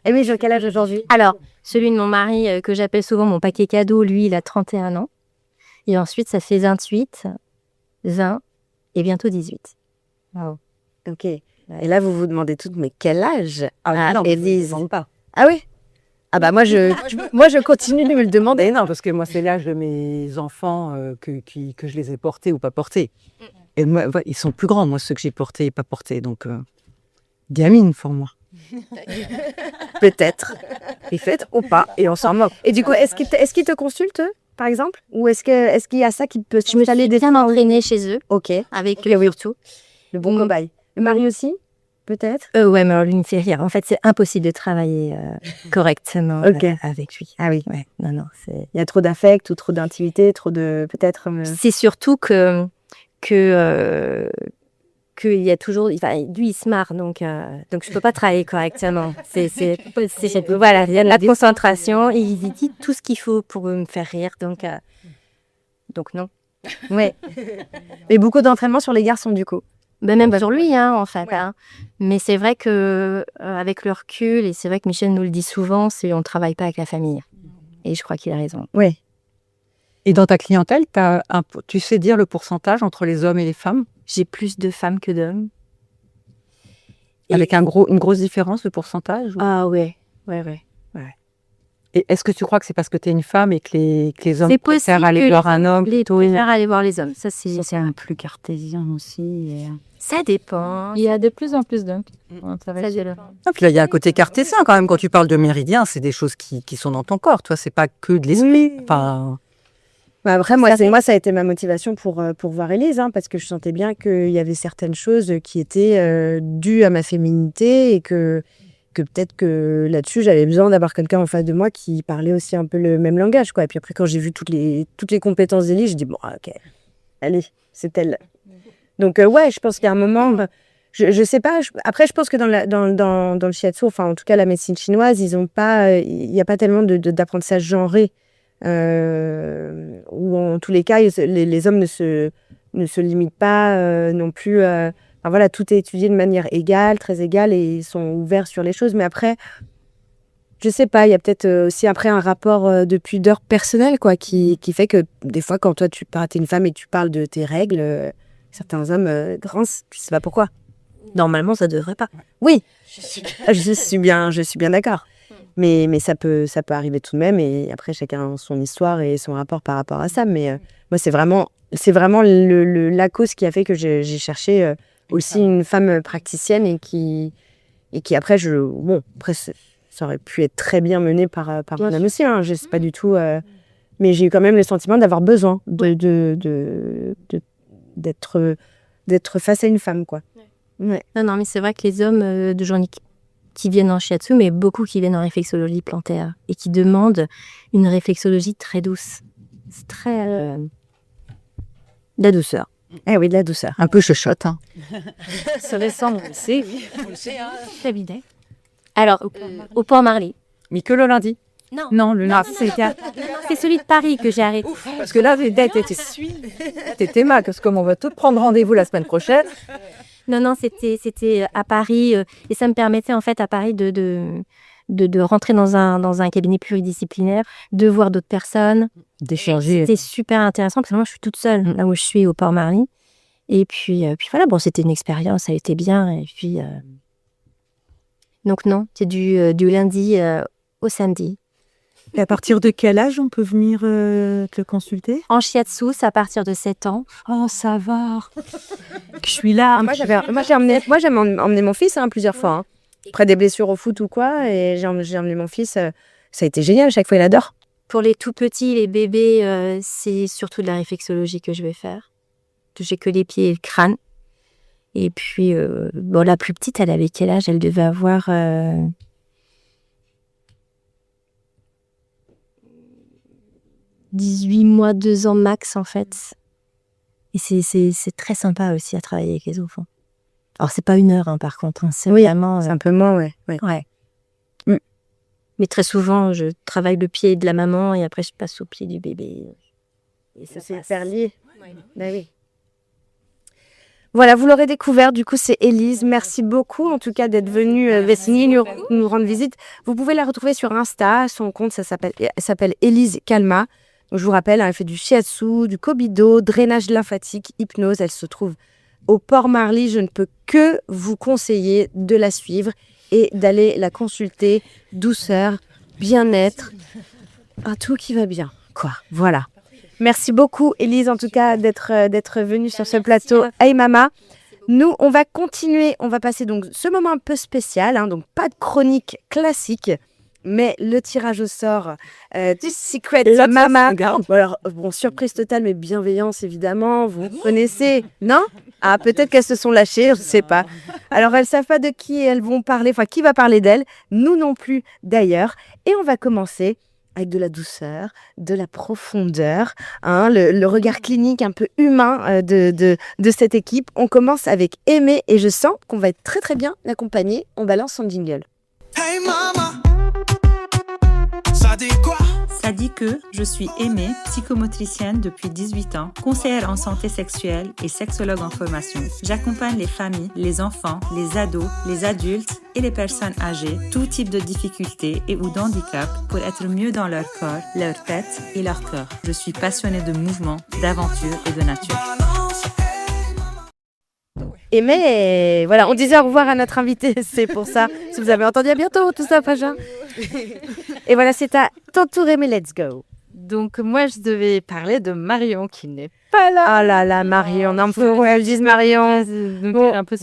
Et oui, quel âge aujourd'hui? Alors, celui de mon mari, que j'appelle souvent mon paquet cadeau, lui, il a 31 ans. Et ensuite, ça fait 28, 20 et bientôt 18. Ok. Et là, vous vous demandez toutes, mais quel âge? Non, Élise. ne pas. Ah oui? Ah bah moi, je continue de me le demander. Mais non, parce que moi, c'est l'âge de mes enfants que je les ai portés ou pas portés. Et moi, ils sont plus grands, moi, ceux que j'ai portés et pas portés. Donc, gamine pour moi. Peut-être. Et fait ou pas. Et on s'en moque. Et du coup, est-ce qu'ils te consultent, eux, par exemple? Ou est-ce qu'il y a ça qui peut Je me suis bien entraînée chez eux, Ok. avec eux surtout. Le bon cobaye. Le mari aussi? Peut-être? Ouais, mais alors lui, il me fait rire. En fait, c'est impossible de travailler correctement Ok. avec lui. Ah oui. Ouais, non, c'est... Il y a trop d'affect ou trop d'intimité, trop de... Peut-être... C'est surtout qu'il y a toujours, enfin, lui il se marre, donc je peux pas travailler correctement. Voilà, il y a de la concentration, et il dit tout ce qu'il faut pour me faire rire, donc non. Ouais. Mais beaucoup d'entraînement sur les garçons, du coup. Ben, même sur lui, en fait. Hein. Mais c'est vrai que avec le recul, et c'est vrai que Michel nous le dit souvent, c'est on travaille pas avec la famille. Et je crois qu'il a raison. Oui. Et dans ta clientèle, tu sais dire le pourcentage entre les hommes et les femmes? J'ai plus de femmes que d'hommes. Avec une grosse différence de pourcentage? Ah ouais. Et est-ce que tu crois que c'est parce que tu es une femme et que les hommes C'est préfèrent possible aller que voir un homme Les plutôt? préfèrent aller voir les hommes. Ça, c'est un plus cartésien aussi. Et... Ça dépend. Il y a de plus en plus d'hommes. Ça va Ça être- dépend. Ah, puis là, il y a un côté cartésien quand même. Quand tu parles de méridien, c'est des choses qui sont dans ton corps. Toi, c'est pas que de l'esprit. Enfin, Bah après, moi, ça a été ma motivation pour voir Élise, hein, parce que je sentais bien qu'il y avait certaines choses qui étaient dues à ma féminité et que peut-être que là-dessus, j'avais besoin d'avoir quelqu'un en face de moi qui parlait aussi un peu le même langage, quoi. Et puis après, quand j'ai vu toutes les compétences d'Élise, j'ai dit, bon, ok, allez, c'est elle. Donc, ouais, je pense qu'il y a un moment... Je sais pas. Après, je pense que dans le shiatsu, enfin, en tout cas, la médecine chinoise, il n'y a pas tellement d'apprentissage genré. Ou en tous les cas, les hommes ne se limitent pas non plus. Enfin, voilà, tout est étudié de manière égale, très égale, et ils sont ouverts sur les choses. Mais après, je sais pas, il y a peut-être aussi après un rapport de pudeur personnelle, quoi, qui fait que des fois, quand toi, t'es une femme et tu parles de tes règles, certains hommes grincent, tu sais pas pourquoi. Normalement, ça devrait pas. Oui, je suis bien d'accord. Mais ça peut arriver tout de même, et après chacun a son histoire et son rapport par rapport à ça. Mais moi, c'est vraiment la cause qui a fait que j'ai cherché aussi une femme praticienne et qui après ça aurait pu être très bien mené par un homme aussi. Hein, je sais pas du tout, mais j'ai eu quand même le sentiment d'avoir besoin d'être face à une femme, quoi. Ouais. Non, mais c'est vrai que les hommes de journée qui viennent en shiatsu, mais beaucoup qui viennent en réflexologie plantaire et qui demandent une réflexologie très douce. C'est très... de la douceur. Eh oui, de la douceur. un peu chuchote. Hein. C'est récent, on le sait. On le sait, hein. Cabinet. Alors, au Port Marly. Mais que le lundi. Non, le lundi. C'est celui de Paris que j'ai arrêté. Parce que là, t'étais mal, parce que comme on va tout prendre rendez-vous la semaine prochaine. Non, c'était à Paris. Et ça me permettait, en fait, à Paris, de rentrer dans un cabinet pluridisciplinaire, de voir d'autres personnes. D'échanger. C'était super intéressant, parce que moi, je suis toute seule, là où je suis, au Port Marly. Et puis voilà, bon, c'était une expérience, ça a été bien. Et puis... Donc non, c'est du lundi au samedi. Et à partir de quel âge on peut venir te consulter? En shiatsu, c'est à partir de 7 ans. Oh, ça va. Je suis là. Moi, j'ai emmené mon fils plusieurs fois. Après des blessures au foot ou quoi, et j'ai emmené mon fils. Ça a été génial, chaque fois il adore. Pour les tout petits, les bébés, c'est surtout de la réflexologie que je vais faire. Toucher que les pieds et le crâne. Et puis, la plus petite, elle avait quel âge? Elle devait avoir 18 mois, 2 ans max, en fait. Et c'est très sympa aussi à travailler avec les enfants. Alors, c'est pas 1 heure, par contre. C'est vraiment... C'est un peu moins, ouais. Ouais. Mais très souvent, je travaille le pied de la maman et après, je passe au pied du bébé. Et ça, c'est hyper lié. Ben oui. Voilà, vous l'aurez découvert, du coup, c'est Élise. Merci beaucoup, en tout cas, d'être venue nous rendre visite. Vous pouvez la retrouver sur Insta. Son compte, elle s'appelle Élise Calma. Donc, je vous rappelle, elle fait du shiatsu, du kobido, drainage lymphatique, hypnose. Elle se trouve au Port Marly. Je ne peux que vous conseiller de la suivre et d'aller la consulter. Douceur, bien-être, tout qui va bien, quoi. Voilà. Merci beaucoup, Élise, en tout cas, d'être venue sur ce plateau. Hey Mama, nous, on va continuer. On va passer donc ce moment un peu spécial, donc pas de chronique classique, mais le tirage au sort du Secret Mama. Alors, surprise totale, mais bienveillance, évidemment. Vous connaissez, non? Peut-être qu'elles se sont lâchées, je ne sais pas. Alors, elles ne savent pas de qui elles vont parler, enfin, qui va parler d'elles. Nous non plus, d'ailleurs. Et on va commencer avec de la douceur, de la profondeur, le regard clinique un peu humain de cette équipe. On commence avec Aimée et je sens qu'on va être très très bien accompagné. On balance son jingle. Hey mama, ça dit quoi? Ça dit que je suis Aimée, psychomotricienne depuis 18 ans, conseillère en santé sexuelle et sexologue en formation. J'accompagne les familles, les enfants, les ados, les adultes et les personnes âgées, tout type de difficultés et ou d'handicap pour être mieux dans leur corps, leur tête et leur cœur. Je suis passionnée de mouvement, d'aventure et de nature. Aimée, voilà, on disait au revoir à notre invité, c'est pour ça. Si vous avez entendu, à bientôt, tout ça, Faja. Et voilà, c'est à ton tour, Aimée, let's go. Donc, moi, je devais parler de Marion qui n'est pas là. Ah là là, Marion, non, elles disent Marion. Donc, un peu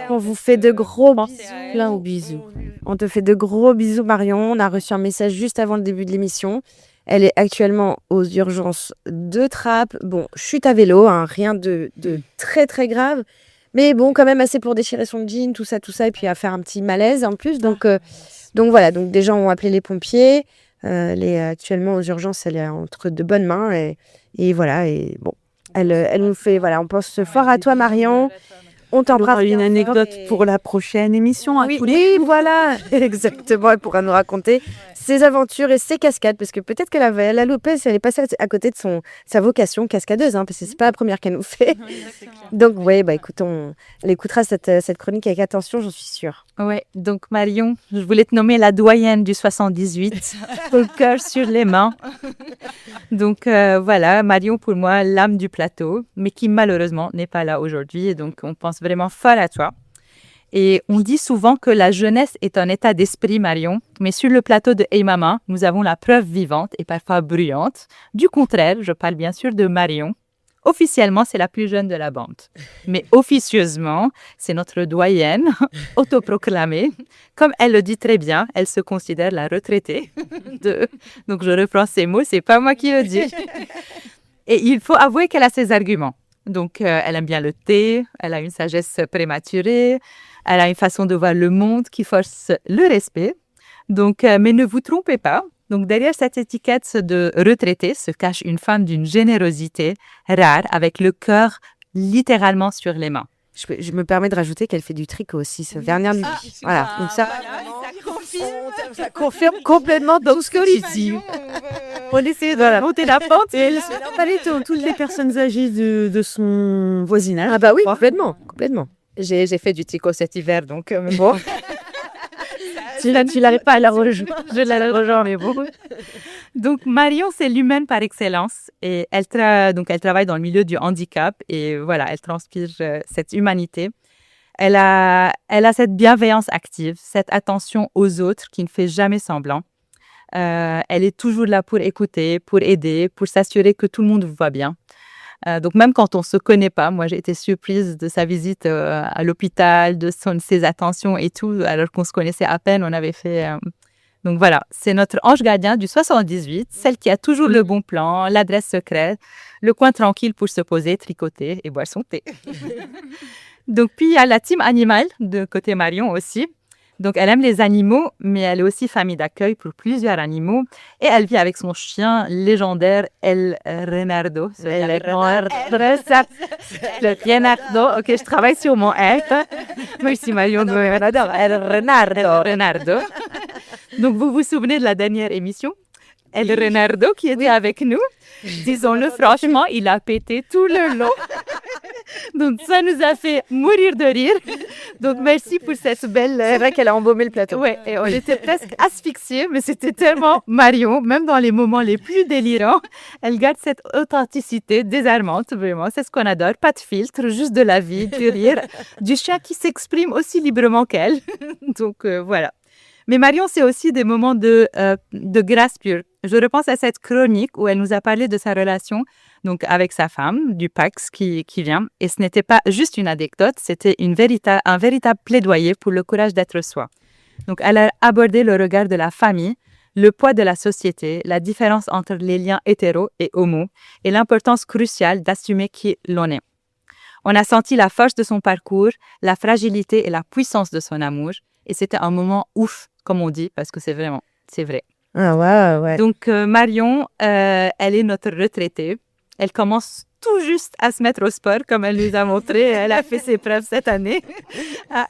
On vous fait de gros bisous. Plein de bisous. On te fait de gros bisous, Marion. On a reçu un message juste avant le début de l'émission. Elle est actuellement aux urgences de Trappes. Bon, chute à vélo, rien de très très grave. Mais bon, quand même assez pour déchirer son jean, tout ça, et puis à faire un petit malaise en plus. Donc voilà, donc des gens ont appelé les pompiers. Elle est actuellement aux urgences, elle est entre de bonnes mains. Et voilà, et bon, elle nous fait, voilà, on pense fort à toi, Marion. On t'embrasse. Une anecdote pour la prochaine émission. Oui, voilà, exactement. Elle pourra nous raconter ses aventures et ses cascades, parce que peut-être qu'elle a loupé, si elle est passée à côté de sa vocation cascadeuse, parce que c'est pas la première qu'elle nous fait. Donc écoute, elle écoutera cette chronique avec attention, j'en suis sûre. Ouais, donc Marion, je voulais te nommer la doyenne du 78, le cœur sur les mains. Donc voilà, Marion pour moi, l'âme du plateau, mais qui malheureusement n'est pas là aujourd'hui, et donc on pense vraiment fort à toi. Et on dit souvent que la jeunesse est un état d'esprit, Marion, mais sur le plateau de Hey Mama, nous avons la preuve vivante et parfois bruyante. Du contraire, je parle bien sûr de Marion. Officiellement, c'est la plus jeune de la bande. Mais officieusement, c'est notre doyenne, autoproclamée. Comme elle le dit très bien, elle se considère la retraitée. Donc je reprends ces mots, c'est pas moi qui le dis. Et il faut avouer qu'elle a ses arguments. Donc, elle aime bien le thé, elle a une sagesse prématurée, elle a une façon de voir le monde qui force le respect. Donc, mais ne vous trompez pas. Donc, derrière cette étiquette de retraitée se cache une femme d'une générosité rare, avec le cœur littéralement sur les mains. Je me permets de rajouter qu'elle fait du tricot aussi, ce vernis. Voilà, donc ça confirme complètement tout ce que tu dis. On essaie de monter la pente. Et elle parlait toutes les personnes âgées de son voisinage. Ah bah oui, complètement. J'ai fait du tricot cet hiver, donc bon. Tu n'arrives pas à la rejoindre. Je la rejoins, mais bon. Donc, Marion, c'est l'humaine par excellence. Et elle travaille dans le milieu du handicap. Et voilà, elle transpire cette humanité. Elle a cette bienveillance active, cette attention aux autres qui ne fait jamais semblant. Elle est toujours là pour écouter, pour aider, pour s'assurer que tout le monde va bien. Donc, même quand on ne se connaît pas, moi, j'ai été surprise de sa visite à l'hôpital, de ses attentions et tout, alors qu'on se connaissait à peine. On avait fait Donc voilà, c'est notre ange gardien du 78, celle qui a toujours le bon plan, l'adresse secrète, le coin tranquille pour se poser, tricoter et boire son thé. Donc puis il y a la team animale de côté Marion aussi. Donc elle aime les animaux, mais elle est aussi famille d'accueil pour plusieurs animaux. Et elle vit avec son chien légendaire, El Renardo. Le Renardo. Ok, je travaille sur mon F. Merci Marion. El Renardo. Donc vous vous souvenez de la dernière émission? El Renardo qui était avec nous. Disons-le franchement, il a pété tout le long. Donc ça nous a fait mourir de rire. Donc merci pour cette belle... C'est vrai qu'elle a embaumé le plateau. Ouais, et on était presque asphyxiés, mais c'était tellement Marion, même dans les moments les plus délirants, elle garde cette authenticité désarmante, vraiment. C'est ce qu'on adore. Pas de filtre, juste de la vie, du rire, du chien qui s'exprime aussi librement qu'elle. Donc voilà. Mais Marion, c'est aussi des moments de grâce pure. Je repense à cette chronique où elle nous a parlé de sa relation donc avec sa femme, du Pax qui vient. Et ce n'était pas juste une anecdote, c'était un véritable plaidoyer pour le courage d'être soi. Donc, elle a abordé le regard de la famille, le poids de la société, la différence entre les liens hétéros et homo et l'importance cruciale d'assumer qui l'on est. On a senti la force de son parcours, la fragilité et la puissance de son amour. Et c'était un moment ouf, comme on dit, parce que c'est vrai. Ah ouais. Donc, Marion, elle est notre retraitée. Elle commence tout juste à se mettre au sport, comme elle nous a montré. Elle a fait ses preuves cette année.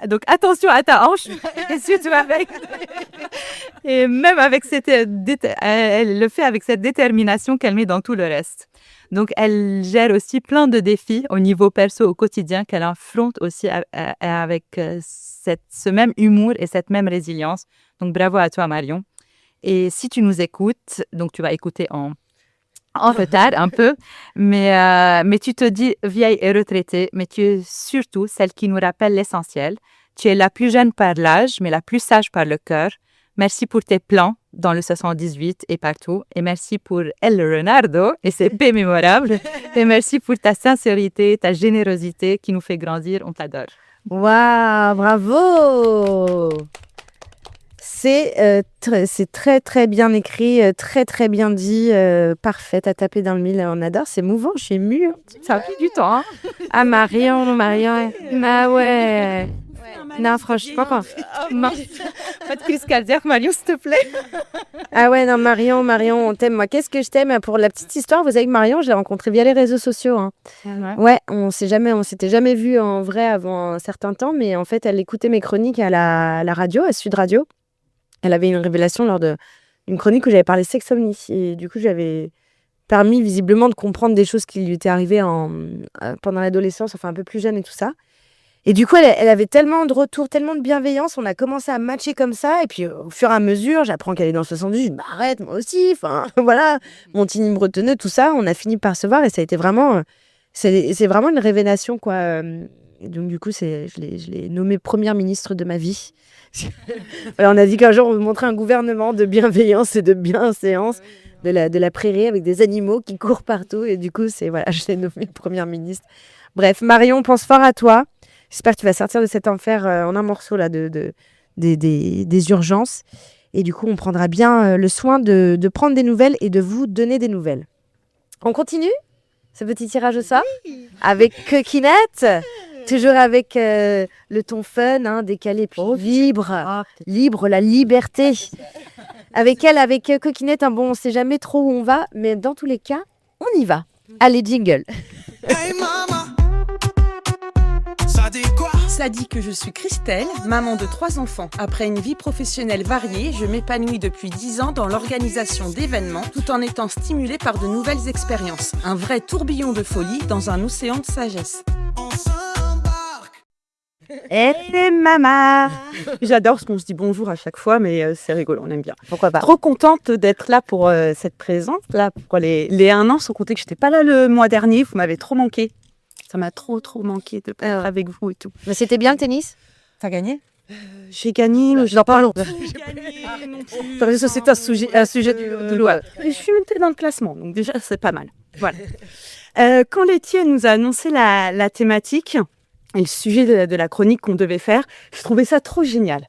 Donc, attention à ta hanche, et surtout avec... Et même avec elle le fait avec cette détermination qu'elle met dans tout le reste. Donc, elle gère aussi plein de défis au niveau perso, au quotidien, qu'elle affronte aussi avec ce même humour et cette même résilience. Donc, bravo à toi, Marion. Et si tu nous écoutes, donc tu vas écouter en retard un peu, mais tu te dis vieille et retraitée, mais tu es surtout celle qui nous rappelle l'essentiel. Tu es la plus jeune par l'âge, mais la plus sage par le cœur. Merci pour tes plans dans le 78 et partout. Et merci pour El Renardo et ses paix mémorables. Et merci pour ta sincérité, ta générosité qui nous fait grandir. On t'adore. Waouh, bravo! C'est très, très bien écrit, très, très bien dit, parfait, à taper dans le mille. On adore, c'est mouvant, je suis émue. Ça a pris du temps. Hein? Ah, Marion. Ah ouais. Non, franchement, pas. Pas de crise cardiaque, Marion, s'il te plaît. Ah ouais, non, Marion, on t'aime. Moi, qu'est-ce que je t'aime? Pour la petite histoire, vous savez que Marion, je l'ai rencontrée via les réseaux sociaux. Hein. Ouais, on s'était jamais vu en vrai avant un certain temps, mais en fait, elle écoutait mes chroniques à la radio, à Sud Radio. Elle avait une révélation lors d'une chronique où j'avais parlé sexomnie. Et du coup, j'avais permis visiblement de comprendre des choses qui lui étaient arrivées pendant l'adolescence, enfin un peu plus jeune et tout ça. Et du coup, elle avait tellement de retours, tellement de bienveillance. On a commencé à matcher comme ça. Et puis, au fur et à mesure, j'apprends qu'elle est dans le 78. Bah, arrête, moi aussi. Enfin, voilà. Montigny bretonneux, tout ça. On a fini par se voir. Et ça a été vraiment... C'est vraiment une révélation, quoi. Et donc, du coup, je l'ai nommée première ministre de ma vie. Voilà, on a dit qu'un jour, on vous montrait un gouvernement de bienveillance et de bienséance de la prairie avec des animaux qui courent partout. Et du coup, je l'ai nommée première ministre. Bref, Marion, pense fort à toi. J'espère que tu vas sortir de cet enfer en un morceau là, des urgences. Et du coup, on prendra bien le soin de prendre des nouvelles et de vous donner des nouvelles. On continue ce petit tirage au sort avec Coquinette. Toujours avec le ton fun, décalé, puis libre, la liberté. Avec Coquinette, on ne sait jamais trop où on va, mais dans tous les cas, on y va. Allez, jingle. Hey mama, ça dit quoi? Ça dit que je suis Christelle, maman de 3 enfants. Après une vie professionnelle variée, je m'épanouis depuis 10 ans dans l'organisation d'événements, tout en étant stimulée par de nouvelles expériences. Un vrai tourbillon de folie dans un océan de sagesse. On s'embarque. Hey maman. J'adore ce qu'on se dit bonjour à chaque fois, mais c'est rigolo, on aime bien. Pourquoi pas? Trop contente d'être là pour cette présence, là pour les 1 an, sans compter que j'étais pas là le mois dernier, vous m'avez trop manqué. Ça m'a trop manqué de être avec vous et tout. Mais c'était bien le tennis? T'as gagné? J'ai gagné, je n'en parle pas. C'est un sujet de loi. Je suis montée dans le classement, donc déjà c'est pas mal. Voilà. Quand Laetitia nous a annoncé la thématique et le sujet de la chronique qu'on devait faire, je trouvais ça trop génial.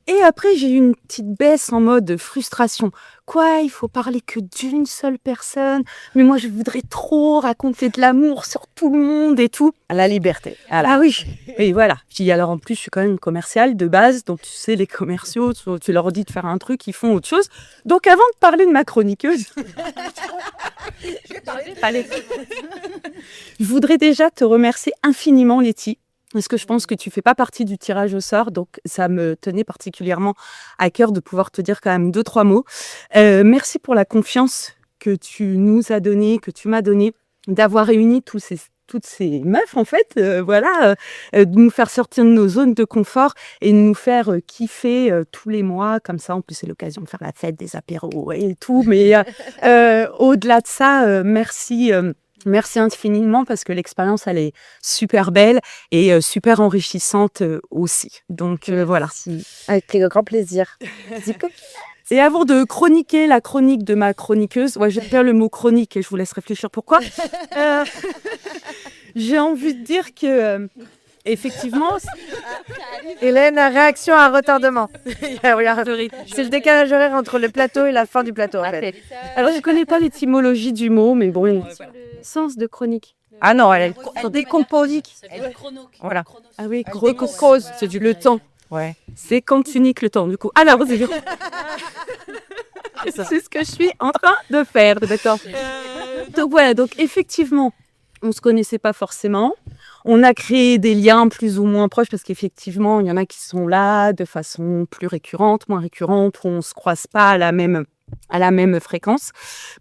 Et après, j'ai eu une petite baisse en mode frustration. Quoi, il faut parler que d'une seule personne. Mais moi, je voudrais trop raconter de l'amour sur tout le monde et tout. La liberté. Voilà. Ah oui. Et voilà. Puis alors, en plus, je suis quand même commerciale de base. Donc, tu sais, les commerciaux, tu leur dis de faire un truc, ils font autre chose. Donc, avant de parler de ma chroniqueuse, je voudrais déjà te remercier infiniment, Letty. Parce que je pense que tu fais pas partie du tirage au sort, donc ça me tenait particulièrement à cœur de pouvoir te dire quand même 2-3 mots. Merci pour la confiance que tu nous as donnée, que tu m'as donnée, d'avoir réuni toutes ces meufs en fait, de nous faire sortir de nos zones de confort et de nous faire kiffer tous les mois comme ça. En plus, c'est l'occasion de faire la fête, des apéros et tout. Mais au-delà de ça, merci. Merci infiniment parce que l'expérience, elle est super belle et super enrichissante aussi. Donc voilà. Avec grand plaisir. Et avant de chroniquer la chronique de ma chroniqueuse, j'aime bien le mot chronique et je vous laisse réfléchir pourquoi. J'ai envie de dire que effectivement, Hélène, réaction à retardement. C'est le décalage horaire entre le plateau et la fin du plateau en fait. alors je connais pas l'étymologie du mot, mais bon, sens de chronique. Ah non, elle est Décomposique. Voilà. Ah oui, cause, c'est du le temps. Ouais. C'est quand tu niques le temps, du coup. Alors, c'est ce que je suis en train de faire, d'accord. Donc voilà, donc effectivement, on se connaissait pas forcément. On a créé des liens plus ou moins proches parce qu'effectivement, il y en a qui sont là de façon plus récurrente, moins récurrente, où on se croise pas à la même fréquence.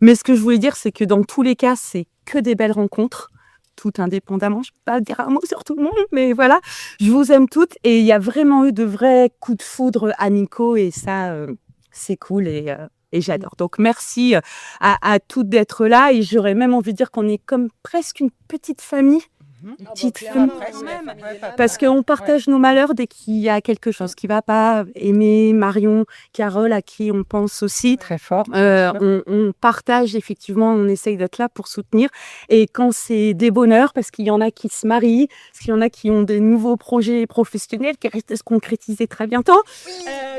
Mais ce que je voulais dire, c'est que dans tous les cas, c'est que des belles rencontres, tout indépendamment. Je ne peux pas dire un mot sur tout le monde, mais voilà, je vous aime toutes. Et il y a vraiment eu de vrais coups de foudre amicaux et ça, c'est cool et j'adore. Donc, merci à toutes d'être là. Et j'aurais même envie de dire qu'on est comme presque une petite famille. Parce qu'on partage nos malheurs dès qu'il y a quelque chose qui ne va pas. Aimé, Marion, Carole, à qui on pense aussi. Très fort. On partage effectivement, on essaye d'être là pour soutenir. Et quand c'est des bonheurs, parce qu'il y en a qui se marient, parce qu'il y en a qui ont des nouveaux projets professionnels qui risquent de se concrétiser très bientôt.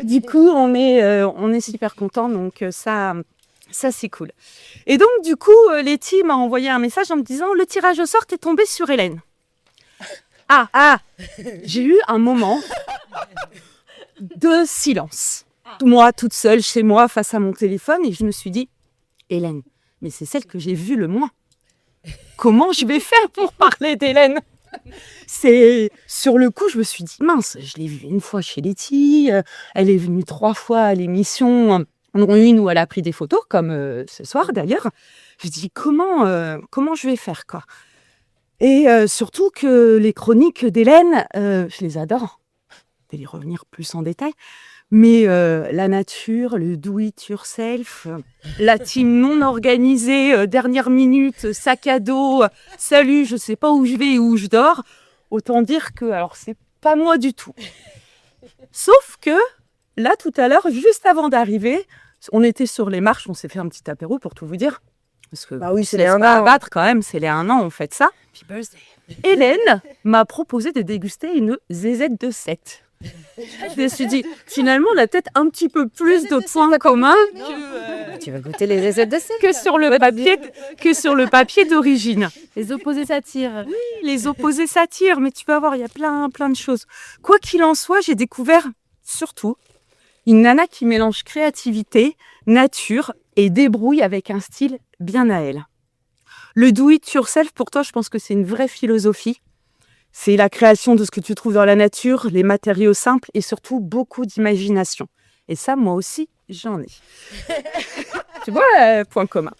Du coup, on est super contents. Donc ça, c'est cool. Et donc, du coup, Letty m'a envoyé un message en me disant « Le tirage au sort est tombé sur Hélène. » J'ai eu un moment de silence. Moi, toute seule, chez moi, face à mon téléphone, et je me suis dit « Hélène, mais c'est celle que j'ai vue le moins. Comment je vais faire pour parler d'Hélène ?» C'est sur le coup, je me suis dit « Mince, je l'ai vue une fois chez Letty, elle est venue 3 fois à l'émission. » Une où elle a pris des photos, comme ce soir d'ailleurs. Je dis comment je vais faire quoi. Et surtout que les chroniques d'Hélène, je les adore. Je vais y revenir plus en détail. Mais la nature, le do it yourself, la team non organisée, dernière minute, sac à dos, salut, je sais pas où je vais et où je dors. Autant dire que alors c'est pas moi du tout. Sauf que là tout à l'heure, juste avant d'arriver, on était sur les marches, on s'est fait un petit apéro pour tout vous dire. Parce que oui, c'est les 1 an. Battre quand même, c'est les 1 an, on fait ça. Hélène m'a proposé de déguster une zézette de 7. Je me suis dit, finalement, on a peut-être un petit peu plus de points communs Tu vas goûter les recettes de sel que sur le papier d'origine. Les opposés s'attirent. Oui, les opposés s'attirent, mais tu vas voir, il y a plein de choses. Quoi qu'il en soit, j'ai découvert surtout une nana qui mélange créativité, nature et débrouille avec un style bien à elle. Le do it yourself, pour toi, je pense que c'est une vraie philosophie. C'est la création de ce que tu trouves dans la nature, les matériaux simples et surtout beaucoup d'imagination. Et ça, moi aussi, j'en ai. Tu vois, point commun.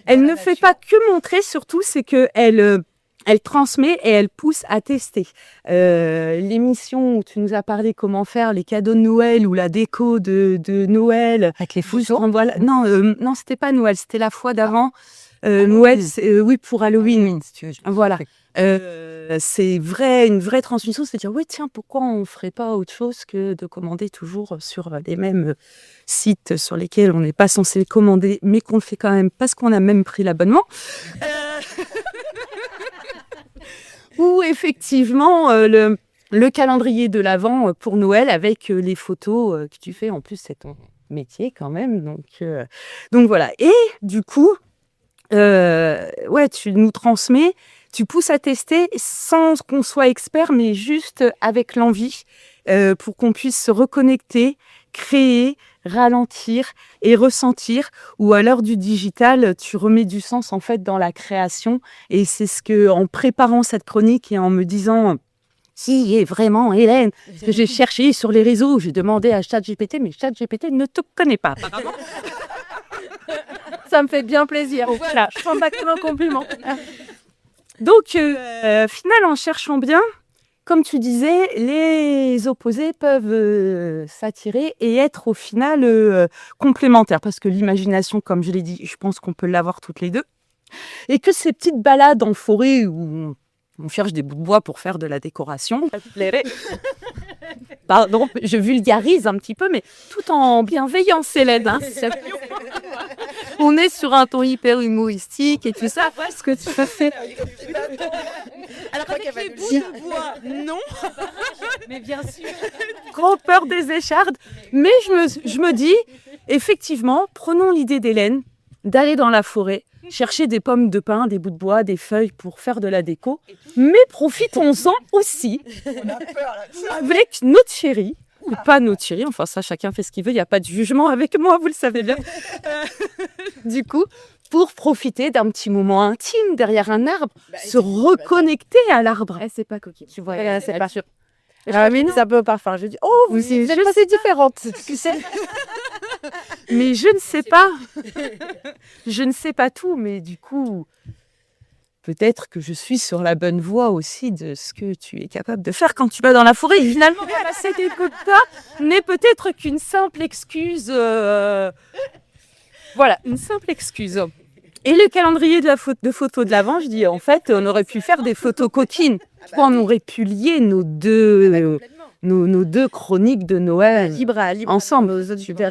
Elle ne fait pas que montrer, surtout, c'est qu'elle elle transmet et elle pousse à tester. L'émission où tu nous as parlé comment faire les cadeaux de Noël ou la déco de Noël. Avec les photos. Voilà. Non, c'était pas Noël, c'était la fois d'avant. Noël, oui, pour Halloween. Si tu veux. Voilà. C'est une vraie transmission, c'est dire, oui, tiens, pourquoi on ne ferait pas autre chose que de commander toujours sur les mêmes sites sur lesquels on n'est pas censé commander, mais qu'on le fait quand même parce qu'on a même pris l'abonnement. Ou effectivement, le calendrier de l'Avent pour Noël avec les photos que tu fais. En plus, c'est ton métier quand même. Donc voilà. Et du coup, tu nous transmets, tu pousses à tester sans qu'on soit expert, mais juste avec l'envie pour qu'on puisse se reconnecter, créer, ralentir et ressentir. Ou à l'heure du digital, tu remets du sens en fait dans la création. Et c'est ce que, en préparant cette chronique et en me disant qui est vraiment Hélène, ce que j'ai cherché sur les réseaux, j'ai demandé à ChatGPT, mais ChatGPT ne te connaît pas. Apparemment. Ça me fait bien plaisir. Voilà. Je prends pas comme un compliment. Donc, final, en cherchant bien, comme tu disais, les opposés peuvent s'attirer et être au final complémentaires. Parce que l'imagination, comme je l'ai dit, je pense qu'on peut l'avoir toutes les deux. Et que ces petites balades en forêt où on cherche des bouts de bois pour faire de la décoration, ça te plairait. Pardon, je vulgarise un petit peu, mais tout en bienveillance, Hélène. Hein, on est sur un ton hyper humoristique et tout ça. Voilà ce que tu as fait. Alors, avec les bouts de bois, non. Mais bien sûr. Trop peur des échardes. Mais je me dis, effectivement, prenons l'idée d'Hélène d'aller dans la forêt, chercher des pommes de pin, des bouts de bois, des feuilles pour faire de la déco. Mais profitons-en aussi avec notre chérie, ou pas notre chérie, enfin ça chacun fait ce qu'il veut, il n'y a pas de jugement avec moi, vous le savez bien. Du coup, pour profiter d'un petit moment intime derrière un arbre, se reconnecter à l'arbre. C'est pas coquille. Tu vois, c'est pas sûr. Ramine, c'est un peu au parfum. Je dis, oh, vous êtes assez différentes. Tu sais. Mais je ne sais pas. Je ne sais pas tout, mais du coup, peut-être que je suis sur la bonne voie aussi de ce que tu es capable de faire quand tu vas dans la forêt. Et finalement, cette écoute-là n'est peut-être qu'une simple excuse. Voilà, une simple excuse. Et le calendrier de photos de l'Avent, je dis, en fait, on aurait pu faire des photos coquines. On aurait pu lier nos deux chroniques de Noël Libre ensemble. Aux auditeurs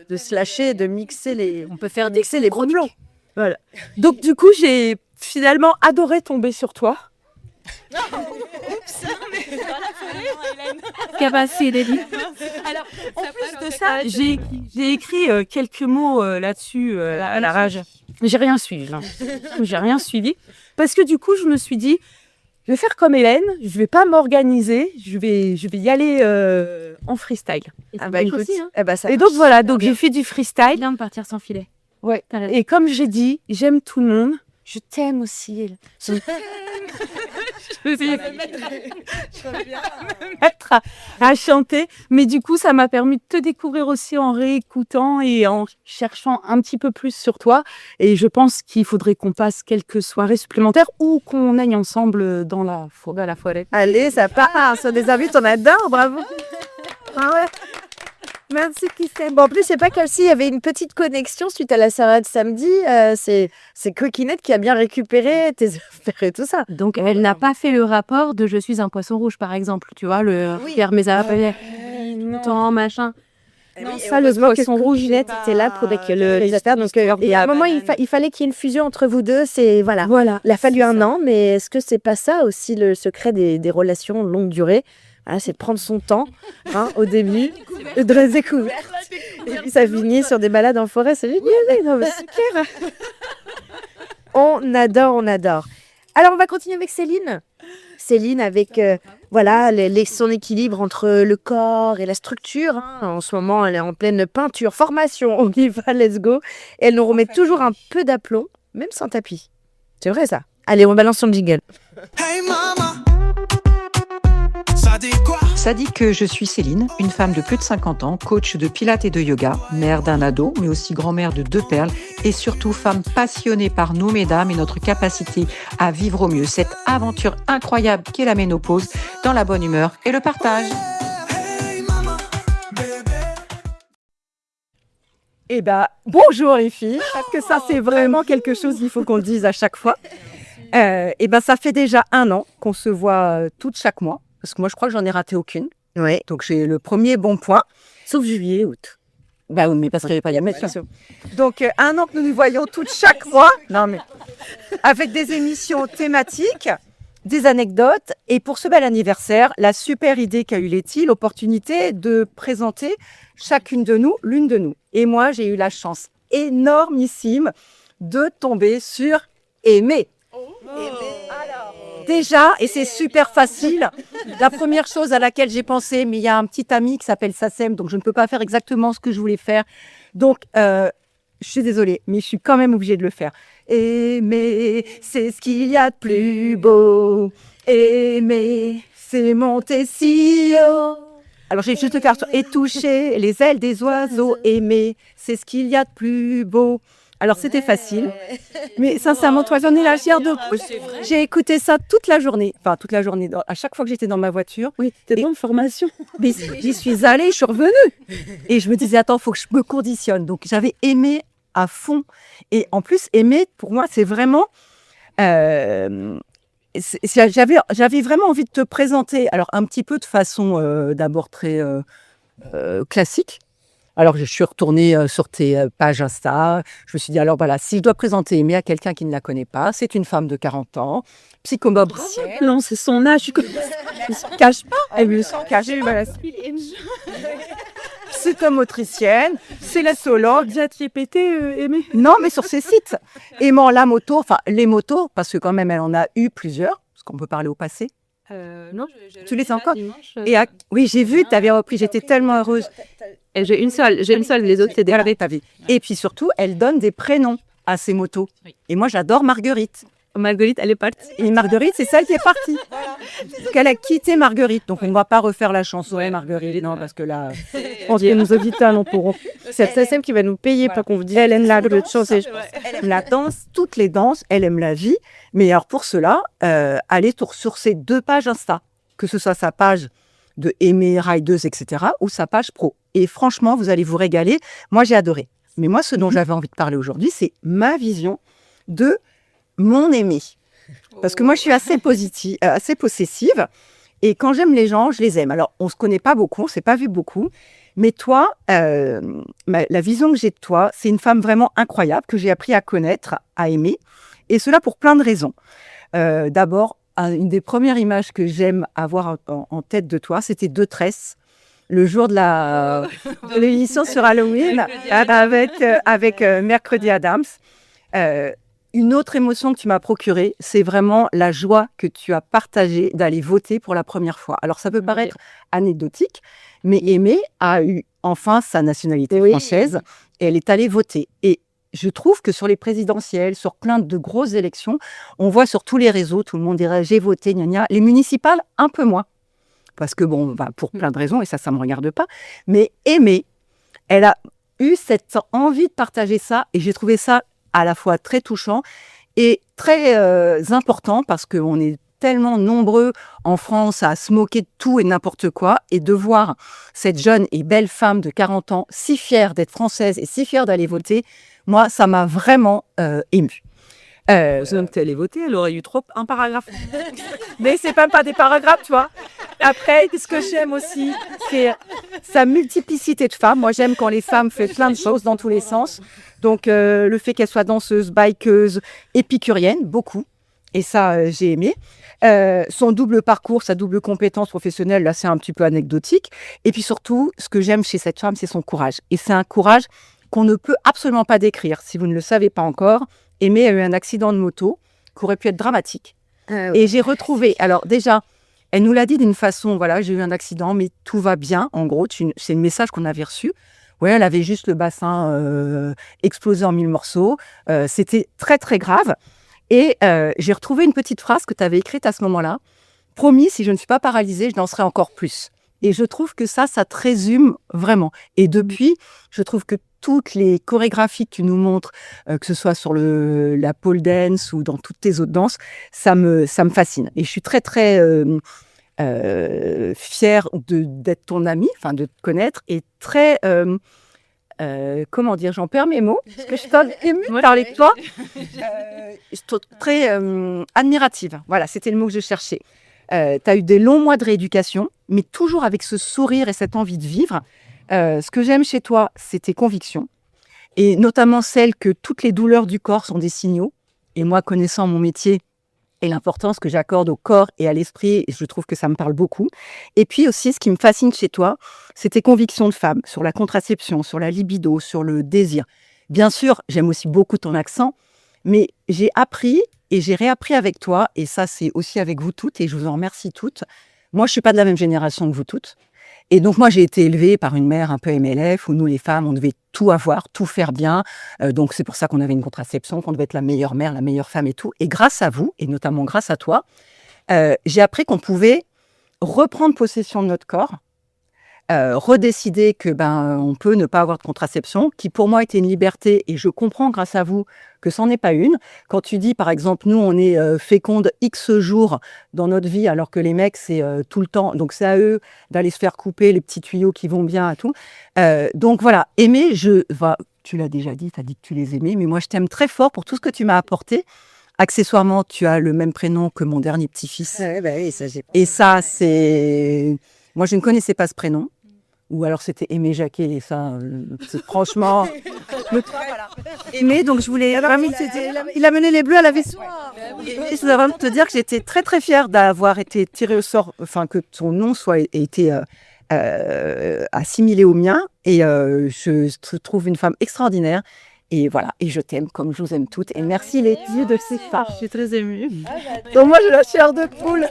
de se lâcher, de mixer les. On peut faire mixer les gros plans. Voilà. Donc, du coup, j'ai finalement adoré tomber sur toi. Qu'a passé les livres. Alors, en plus de ça, j'ai écrit quelques mots là-dessus à la rage. J'ai rien suivi. Hein. J'ai rien suivi. Parce que du coup, je me suis dit, je vais faire comme Hélène, je vais pas m'organiser, je vais y aller en freestyle. Écoute, aussi, hein. Ça et donc voilà, donc j'ai fait du freestyle. Bien de partir sans filet. Ouais. Et comme j'ai dit, j'aime tout le monde. Je t'aime aussi, Hélène. Je vais me mettre à chanter. Mais du coup, ça m'a permis de te découvrir aussi en réécoutant et en cherchant un petit peu plus sur toi. Et je pense qu'il faudrait qu'on passe quelques soirées supplémentaires ou qu'on aille ensemble dans la forêt. Allez, ça part. Sur des invites, on adore. Bravo. Ah ouais. Merci, Christelle. Bon, en plus, c'est pas comme s'il y avait une petite connexion suite à la soirée de samedi. C'est Coquinette qui a bien récupéré tes affaires et tout ça. Donc, elle n'a pas fait le rapport de je suis un poisson rouge, par exemple. Tu vois, le Pierre Mézard-Papillère. Temps, machin. Non, ça, le poisson rouge, Ginette était là pour les affaires. Donc, et à un moment, il fallait qu'il y ait une fusion entre vous deux. Voilà. Il a fallu un an, mais est-ce que c'est pas ça aussi le secret des relations longue durée? Voilà, c'est de prendre son temps au début, de découverte. Et puis ça finit sur des balades en forêt, c'est génial. Non, mais super. On adore. Alors, on va continuer avec Céline. Céline avec son équilibre entre le corps et la structure. En ce moment, elle est en pleine peinture, formation. On y va, let's go. Et elle nous remet toujours un peu d'aplomb, même sans tapis. C'est vrai ça. Allez, on balance son jingle. Hey mama, ça dit quoi? Ça dit que je suis Céline, une femme de plus de 50 ans, coach de pilates et de yoga, mère d'un ado, mais aussi grand-mère de 2 perles, et surtout femme passionnée par nous, mesdames, et notre capacité à vivre au mieux cette aventure incroyable qu'est la ménopause, dans la bonne humeur et le partage. Hey mama, bébé. Eh bien, bonjour les filles, parce que ça c'est vraiment quelque chose qu'il faut qu'on le dise à chaque fois. Ça fait déjà 1 an qu'on se voit toutes chaque mois. Parce que moi, je crois que j'en ai raté aucune. Ouais. Donc, j'ai le premier bon point, sauf juillet, août. Bah oui, mais parce qu'il n'y avait pas de mettre. Donc, 1 an que nous nous voyons toutes chaque mois. Non, mais avec des émissions thématiques. des anecdotes. Et pour ce bel anniversaire, la super idée qu'a eu Letty, l'opportunité de présenter chacune de nous, l'une de nous. Et moi, j'ai eu la chance énormissime de tomber sur Aimée. Alors, déjà, et c'est super facile, la première chose à laquelle j'ai pensé, mais il y a un petit ami qui s'appelle Sassem, donc je ne peux pas faire exactement ce que je voulais faire. Donc, je suis désolée, mais je suis quand même obligée de le faire. Aimer, c'est ce qu'il y a de plus beau. Aimer, c'est monter si haut. Alors, j'ai juste le faire et toucher les ailes des oiseaux. Aimer, c'est ce qu'il y a de plus beau. Alors, c'était facile. Mais sincèrement, toi, j'en ai la chair de poule. J'ai écouté ça toute la journée. Enfin, toute la journée. À chaque fois que j'étais dans ma voiture. Oui, t'es bonne formation. Mais j'y suis allée, je suis revenue. Et je me disais, attends, il faut que je me conditionne. Donc, j'avais aimé à fond. Et en plus, aimer, pour moi, c'est vraiment... j'avais vraiment envie de te présenter, alors un petit peu de façon d'abord très classique. Alors, je suis retournée sur tes pages Insta. Je me suis dit, alors voilà, si je dois présenter Aimée à quelqu'un qui ne la connaît pas, c'est une femme de 40 ans, psychomotricienne. Non, c'est son âge. Elle ne se cache pas. Elle me sent cachée. Voilà. Psychomotricienne, c'est la sologue. ChatGPT, Aimée. Non, mais sur ses sites. Aimant la moto, enfin les motos, parce que quand même, elle en a eu plusieurs, parce qu'on peut parler au passé. Non, Tu les as encore Oui, j'ai vu, tu avais repris, j'étais tellement heureuse. Et j'ai une seule, les autres, c'est des Regardez, t'as vu. Et puis surtout, elle donne des prénoms à ses motos. Et moi, j'adore Marguerite. Marguerite, elle est partie. Et Marguerite, c'est celle qui est partie. Donc, elle a quitté Marguerite. Donc, on ne va pas refaire la chanson. Ouais, Marguerite, non, parce que là, On dit, nos auditeurs n'en pourront plus. C'est Sassem qui va nous payer pour qu'on vous dise, elle aime la chanson. Elle aime la danse, toutes les danses, elle aime la vie. Mais alors, pour cela, allez sur ses 2 pages Insta, que ce soit sa page de Aimée, rideuse, etc., ou sa page pro. Et franchement, vous allez vous régaler. Moi, j'ai adoré. Mais moi, ce dont j'avais envie de parler aujourd'hui, c'est ma vision de mon Aimée. Parce que moi, je suis assez positive, assez possessive. Et quand j'aime les gens, je les aime. Alors, on ne se connaît pas beaucoup, on ne s'est pas vu beaucoup. Mais toi, la vision que j'ai de toi, c'est une femme vraiment incroyable que j'ai appris à connaître, à aimer. Et cela pour plein de raisons. D'abord, une des premières images que j'aime avoir en tête de toi, c'était 2 tresses. Le jour de l'émission sur Halloween avec Mercredi Adams. Une autre émotion que tu m'as procurée, c'est vraiment la joie que tu as partagée d'aller voter pour la première fois. Alors, ça peut paraître anecdotique, mais Aimée a eu enfin sa nationalité française et elle est allée voter. Et je trouve que sur les présidentielles, sur plein de grosses élections, on voit sur tous les réseaux, tout le monde dirait « j'ai voté, gna gna ». Les municipales, un peu moins. Parce que, bon, pour plein de raisons, et ça ne me regarde pas. Mais Aimée, elle a eu cette envie de partager ça, et j'ai trouvé ça à la fois très touchant et très important, parce qu'on est tellement nombreux en France à se moquer de tout et n'importe quoi, et de voir cette jeune et belle femme de 40 ans si fière d'être française et si fière d'aller voter, moi, ça m'a vraiment émue. Si elle allait voter, elle aurait eu un paragraphe. Mais c'est même pas des paragraphes, tu vois. Après, ce que j'aime aussi, c'est sa multiplicité de femmes. Moi, j'aime quand les femmes font plein de choses dans tous les sens. Donc, le fait qu'elle soit danseuse, bikeuse, épicurienne, beaucoup. Et ça, j'ai aimé. Son double parcours, sa double compétence professionnelle, là, c'est un petit peu anecdotique. Et puis surtout, ce que j'aime chez cette femme, c'est son courage. Et c'est un courage qu'on ne peut absolument pas décrire. Si vous ne le savez pas encore, Aimée a eu un accident de moto qui aurait pu être dramatique. Et j'ai retrouvé... Alors déjà, elle nous l'a dit d'une façon, voilà, j'ai eu un accident, mais tout va bien. En gros, c'est le message qu'on avait reçu. Ouais, elle avait juste le bassin explosé en 1000 morceaux. C'était très, très grave. Et j'ai retrouvé une petite phrase que tu avais écrite à ce moment-là. « Promis, si je ne suis pas paralysée, je danserai encore plus. » Et je trouve que ça te résume vraiment. Et depuis, je trouve que toutes les chorégraphies que tu nous montres, que ce soit sur la pole dance ou dans toutes tes autres danses, ça me fascine. Et je suis très, très fière d'être ton amie, enfin de te connaître, et très... comment dire, j'en perds mes mots, parce que je suis émue de parler de toi. Je suis très admirative. Voilà, c'était le mot que je cherchais. Tu as eu des longs mois de rééducation, mais toujours avec ce sourire et cette envie de vivre. Ce que j'aime chez toi, c'est tes convictions, et notamment celle que toutes les douleurs du corps sont des signaux. Et moi, connaissant mon métier, et l'importance que j'accorde au corps et à l'esprit. Et je trouve que ça me parle beaucoup. Et puis aussi, ce qui me fascine chez toi, c'est tes convictions de femme sur la contraception, sur la libido, sur le désir. Bien sûr, j'aime aussi beaucoup ton accent, mais j'ai appris et j'ai réappris avec toi, et ça, c'est aussi avec vous toutes, et je vous en remercie toutes. Moi, je suis pas de la même génération que vous toutes. Et donc, moi, j'ai été élevée par une mère un peu MLF, où nous, les femmes, on devait tout avoir, tout faire bien. Donc, c'est pour ça qu'on avait une contraception, qu'on devait être la meilleure mère, la meilleure femme et tout. Et grâce à vous, et notamment grâce à toi, j'ai appris qu'on pouvait reprendre possession de notre corps, redécider que on peut ne pas avoir de contraception, qui pour moi était une liberté, et je comprends grâce à vous que c'en est pas une. Quand tu dis, par exemple, nous, on est féconde X jours dans notre vie, alors que les mecs, c'est tout le temps. Donc, c'est à eux d'aller se faire couper les petits tuyaux qui vont bien à tout. Donc, voilà. Aimer, tu l'as déjà dit, tu as dit que tu les aimais, mais moi, je t'aime très fort pour tout ce que tu m'as apporté. Accessoirement, tu as le même prénom que mon dernier petit-fils. Ah ouais, bah oui, ça, j'ai... Et ça, c'est... Moi, je ne connaissais pas ce prénom. Ou alors c'était Aimé Jacquet, et ça, franchement... Aimé, donc je voulais... Il a mené les Bleus à la victoire. Et je voulais vraiment te dire que j'étais très très fière d'avoir été tirée au sort, enfin que ton nom ait été assimilé au mien. Et je te trouve une femme extraordinaire. Et voilà, et je t'aime comme je vous aime toutes. Et merci les yeux de ces femmes. Je suis très émue. Donc moi, j'ai la chair de poule.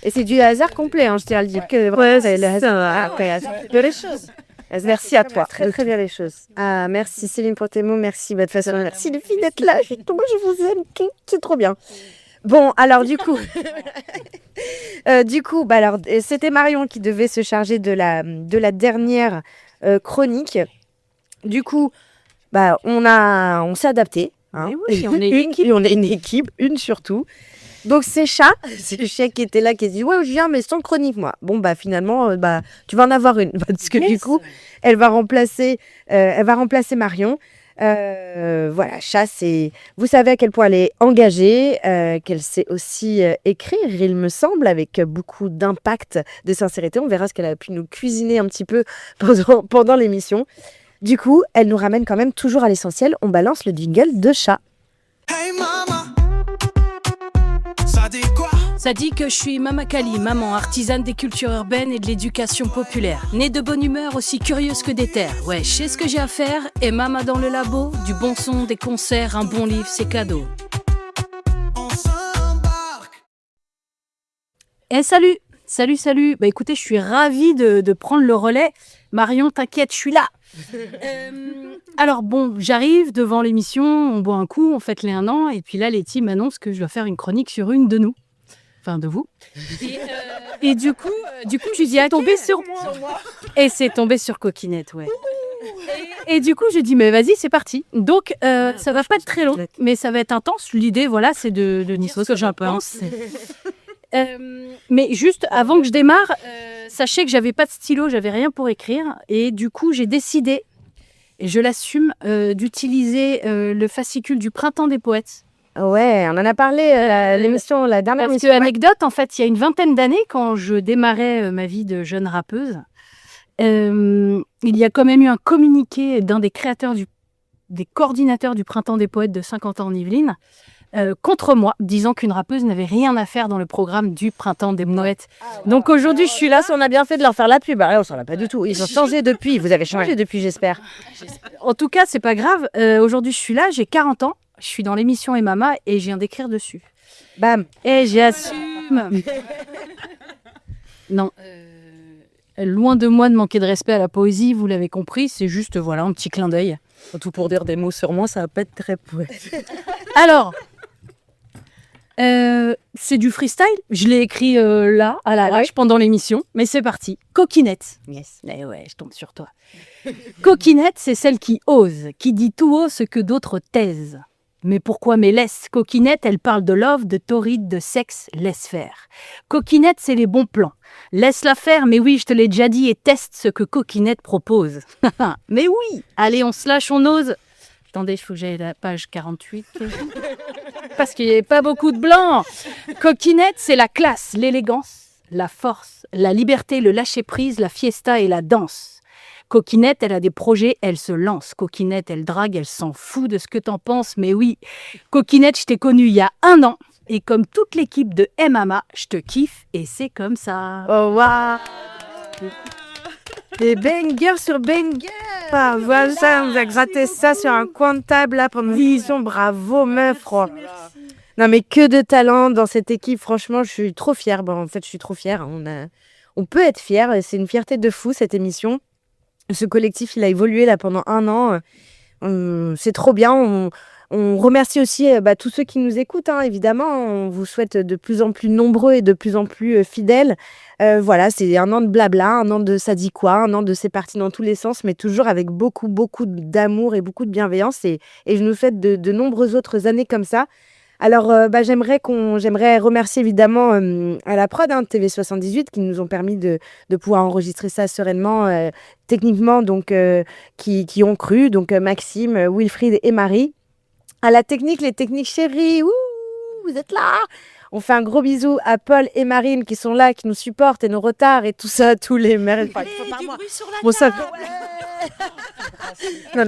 Et c'est du hasard complet, je tiens à le dire. Ouais, c'est le hasard. Après, de les choses. Merci à toi. Très très bien les choses. Ah, merci Céline pour tes mots. Merci. De toute façon, merci les filles d'être là. Moi, je vous aime. C'est trop bien. Bon, alors du coup, alors c'était Marion qui devait se charger de la dernière chronique. Du coup, on s'est adapté. Hein. Oui, on est une équipe, une surtout. Donc c'est Chat qui était là, qui a dit ouais je viens mais sans chronique moi. Bon finalement tu vas en avoir une parce que du coup elle va remplacer Marion. Voilà, Chat, vous savez à quel point elle est engagée, qu'elle sait aussi écrire, il me semble, avec beaucoup d'impact, de sincérité. On verra ce qu'elle a pu nous cuisiner un petit peu pendant l'émission. Du coup, elle nous ramène quand même toujours à l'essentiel. On balance le jingle de Chat. Hey mama, ça dit quoi? Ça dit que je suis Mama Kali, maman artisane des cultures urbaines et de l'éducation populaire. Née de bonne humeur, aussi curieuse que déterre. Ouais, je sais ce que j'ai à faire. Et Mama dans le labo, du bon son, des concerts, un bon livre, c'est cadeau. On s'embarque. Salut. Écoutez, je suis ravie de prendre le relais. Marion, t'inquiète, je suis là. Alors bon, j'arrive devant l'émission, on boit un coup, on fête les 1 an, et puis là, Letty m'annonce que je dois faire une chronique sur une de nous. Enfin, de vous. Et du coup, je dis, ah, tombé sur moi. Et c'est tombé sur Coquinette, ouais. Et du coup, j'ai dit, mais vas-y, c'est parti. Donc, ça va pas être très long, mais ça va être intense. L'idée, voilà, c'est de nier ce que j'ai un peu pense. Mais juste avant que je démarre, sachez que j'avais pas de stylo, j'avais rien pour écrire, et du coup j'ai décidé, et je l'assume, d'utiliser le fascicule du Printemps des Poètes. Ouais, on en a parlé la dernière Parce que anecdote, en fait, il y a une vingtaine d'années, quand je démarrais ma vie de jeune rappeuse, il y a quand même eu un communiqué d'un des créateurs des coordinateurs du Printemps des Poètes de 50 ans en Yvelines, contre moi, disant qu'une rappeuse n'avait rien à faire dans le programme du Printemps des Poètes. Donc aujourd'hui, je suis là, on a bien fait de leur faire la pub. On s'en a pas du tout. Ils ont changé depuis. Vous avez changé depuis, j'espère. En tout cas, c'est pas grave. Aujourd'hui, je suis là, j'ai 40 ans. Je suis dans l'émission Et Mama et je viens d'écrire dessus. Bam. Et j'assume. Non. Loin de moi de manquer de respect à la poésie, vous l'avez compris, c'est juste voilà un petit clin d'œil. Tout pour dire des mots sur moi, ça va pas être très poète. Alors, c'est du freestyle. Je l'ai écrit là, à la rage, pendant l'émission, mais c'est parti. Coquinette. Yes. Eh ouais, je tombe sur toi. Coquinette, c'est celle qui ose, qui dit tout haut ce que d'autres taisent. Mais pourquoi mes laisse? Coquinette, elle parle de love, de torride, de sexe, laisse faire. Coquinette, c'est les bons plans. Laisse-la faire, mais oui, je te l'ai déjà dit, et teste ce que Coquinette propose. Mais oui, allez, on se lâche, on ose. Attendez, il faut que j'aille à la page 48. Parce qu'il n'y avait pas beaucoup de blanc. Coquinette, c'est la classe, l'élégance, la force, la liberté, le lâcher-prise, la fiesta et la danse. Coquinette, elle a des projets, elle se lance. Coquinette, elle drague, elle s'en fout de ce que t'en penses. Mais oui, Coquinette, je t'ai connue il y a 1 an. Et comme toute l'équipe de Hey Mama, je te kiffe et c'est comme ça. Oh waouh. Des bangers sur bangers. Ah, voilà, ça, on vous a gratté ça sur un coin de table là pendant l'émission. Bravo meuf. Oh. Non mais que de talent dans cette équipe. Franchement, je suis trop fière. Bon, en fait, je suis trop fière. On peut être fier. C'est une fierté de fou cette émission. Ce collectif, il a évolué là pendant 1 an. C'est trop bien. On remercie aussi tous ceux qui nous écoutent, hein, évidemment. On vous souhaite de plus en plus nombreux et de plus en plus fidèles. Voilà, c'est 1 an de blabla, 1 an de ça dit quoi, 1 an de c'est parti dans tous les sens, mais toujours avec beaucoup, beaucoup d'amour et beaucoup de bienveillance. Et je nous souhaite de nombreuses autres années comme ça. Alors, j'aimerais remercier évidemment à la prod de TV78 qui nous ont permis de pouvoir enregistrer ça sereinement, techniquement, donc qui ont cru, donc Maxime, Wilfried et Marie. À la technique, les techniques chéries, vous êtes là. On fait un gros bisou à Paul et Marine qui sont là, qui nous supportent et nos retards et tout ça, tous les mères. Bon, ça... non,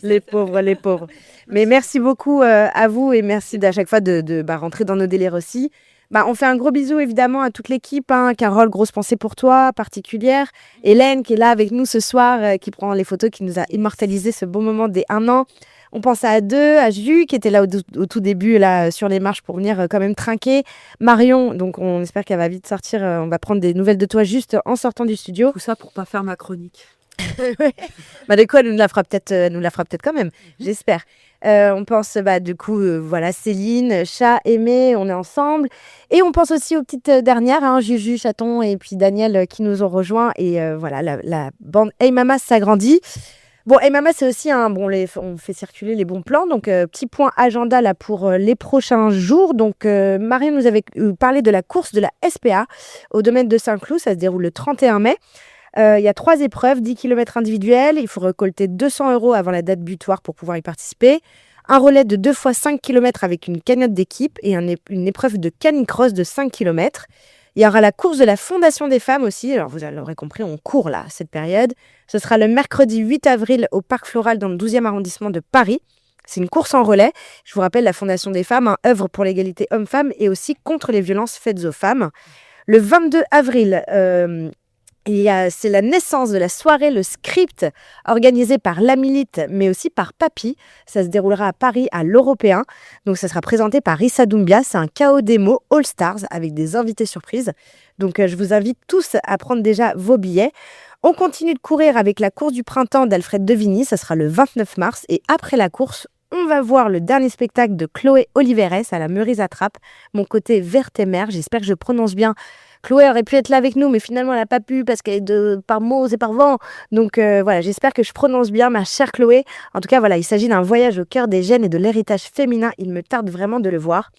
les pauvres. Mais merci beaucoup à vous et merci à chaque fois de rentrer dans nos délires aussi. On fait un gros bisou évidemment à toute l'équipe. Carole, grosse pensée pour toi, particulière. Hélène qui est là avec nous ce soir, qui prend les photos, qui nous a immortalisé ce beau moment des 1 an. On pense à deux, à Ju qui était là au tout début là sur les marches pour venir quand même trinquer. Marion, donc on espère qu'elle va vite sortir. On va prendre des nouvelles de toi juste en sortant du studio. Tout ça pour pas faire ma chronique. De quoi elle nous la fera peut-être quand même, j'espère. On pense du coup voilà Céline, Chat, Aimé, on est ensemble et on pense aussi aux petites dernières, Juju, Chaton et puis Daniel qui nous ont rejoints et voilà la bande Hey Mama s'agrandit. Bon, Hey Mama, c'est aussi on fait circuler les bons plans. Donc, petit point agenda là pour les prochains jours. Donc, Marie nous avait parlé de la course de la SPA au domaine de Saint-Cloud. Ça se déroule le 31 mai. Il y a 3 épreuves, 10 km individuels. Il faut récolter 200 € avant la date butoir pour pouvoir y participer. Un relais de 2 fois 5 km avec une cagnotte d'équipe et une épreuve de canicross de 5 km. Il y aura la course de la Fondation des femmes aussi. Alors, vous l'aurez compris, on court là, cette période. Ce sera le mercredi 8 avril au Parc Floral dans le 12e arrondissement de Paris. C'est une course en relais. Je vous rappelle, la Fondation des femmes œuvre pour l'égalité hommes-femmes et aussi contre les violences faites aux femmes. Le 22 avril, c'est la naissance de la soirée Le Script, organisée par La Milite, mais aussi par Papy. Ça se déroulera à Paris, à l'Européen. Donc, ça sera présenté par Issa Doumbia. C'est un KO démo All Stars avec des invités surprises. Donc, je vous invite tous à prendre déjà vos billets. On continue de courir avec la course du printemps d'Alfred Devigny. Ça sera le 29 mars. Et après la course, on va voir le dernier spectacle de Chloé Oliveres à la Meurice Attrape. Mon côté Vertemer. J'espère que je prononce bien. Chloé aurait pu être là avec nous, mais finalement, elle n'a pas pu parce qu'elle est par mots et par vent. Donc voilà, j'espère que je prononce bien, ma chère Chloé. En tout cas, voilà, il s'agit d'un voyage au cœur des gènes et de l'héritage féminin. Il me tarde vraiment de le voir.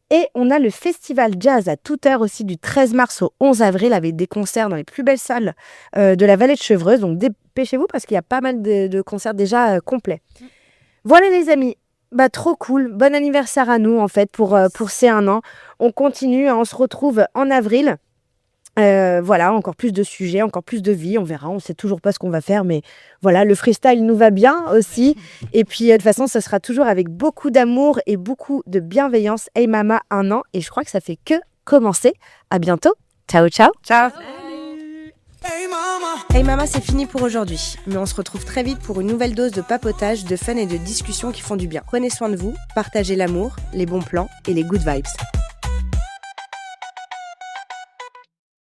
Et on a le festival jazz à toute heure aussi du 13 mars au 11 avril avec des concerts dans les plus belles salles de la vallée de Chevreuse. Donc dépêchez-vous parce qu'il y a pas mal de concerts déjà complets. Voilà les amis. Trop cool, bon anniversaire à nous en fait pour ces 1 an. On continue, on se retrouve en avril. Voilà, encore plus de sujets, encore plus de vie, on verra, on sait toujours pas ce qu'on va faire, mais voilà, le freestyle nous va bien aussi. Et puis de toute façon, ça sera toujours avec beaucoup d'amour et beaucoup de bienveillance. Hey Mama, 1 an, et je crois que ça fait que commencer. À bientôt, ciao ciao. Ciao. Hey Mama, c'est fini pour aujourd'hui. Mais on se retrouve très vite pour une nouvelle dose de papotage, de fun et de discussions qui font du bien. Prenez soin de vous, partagez l'amour, les bons plans et les good vibes.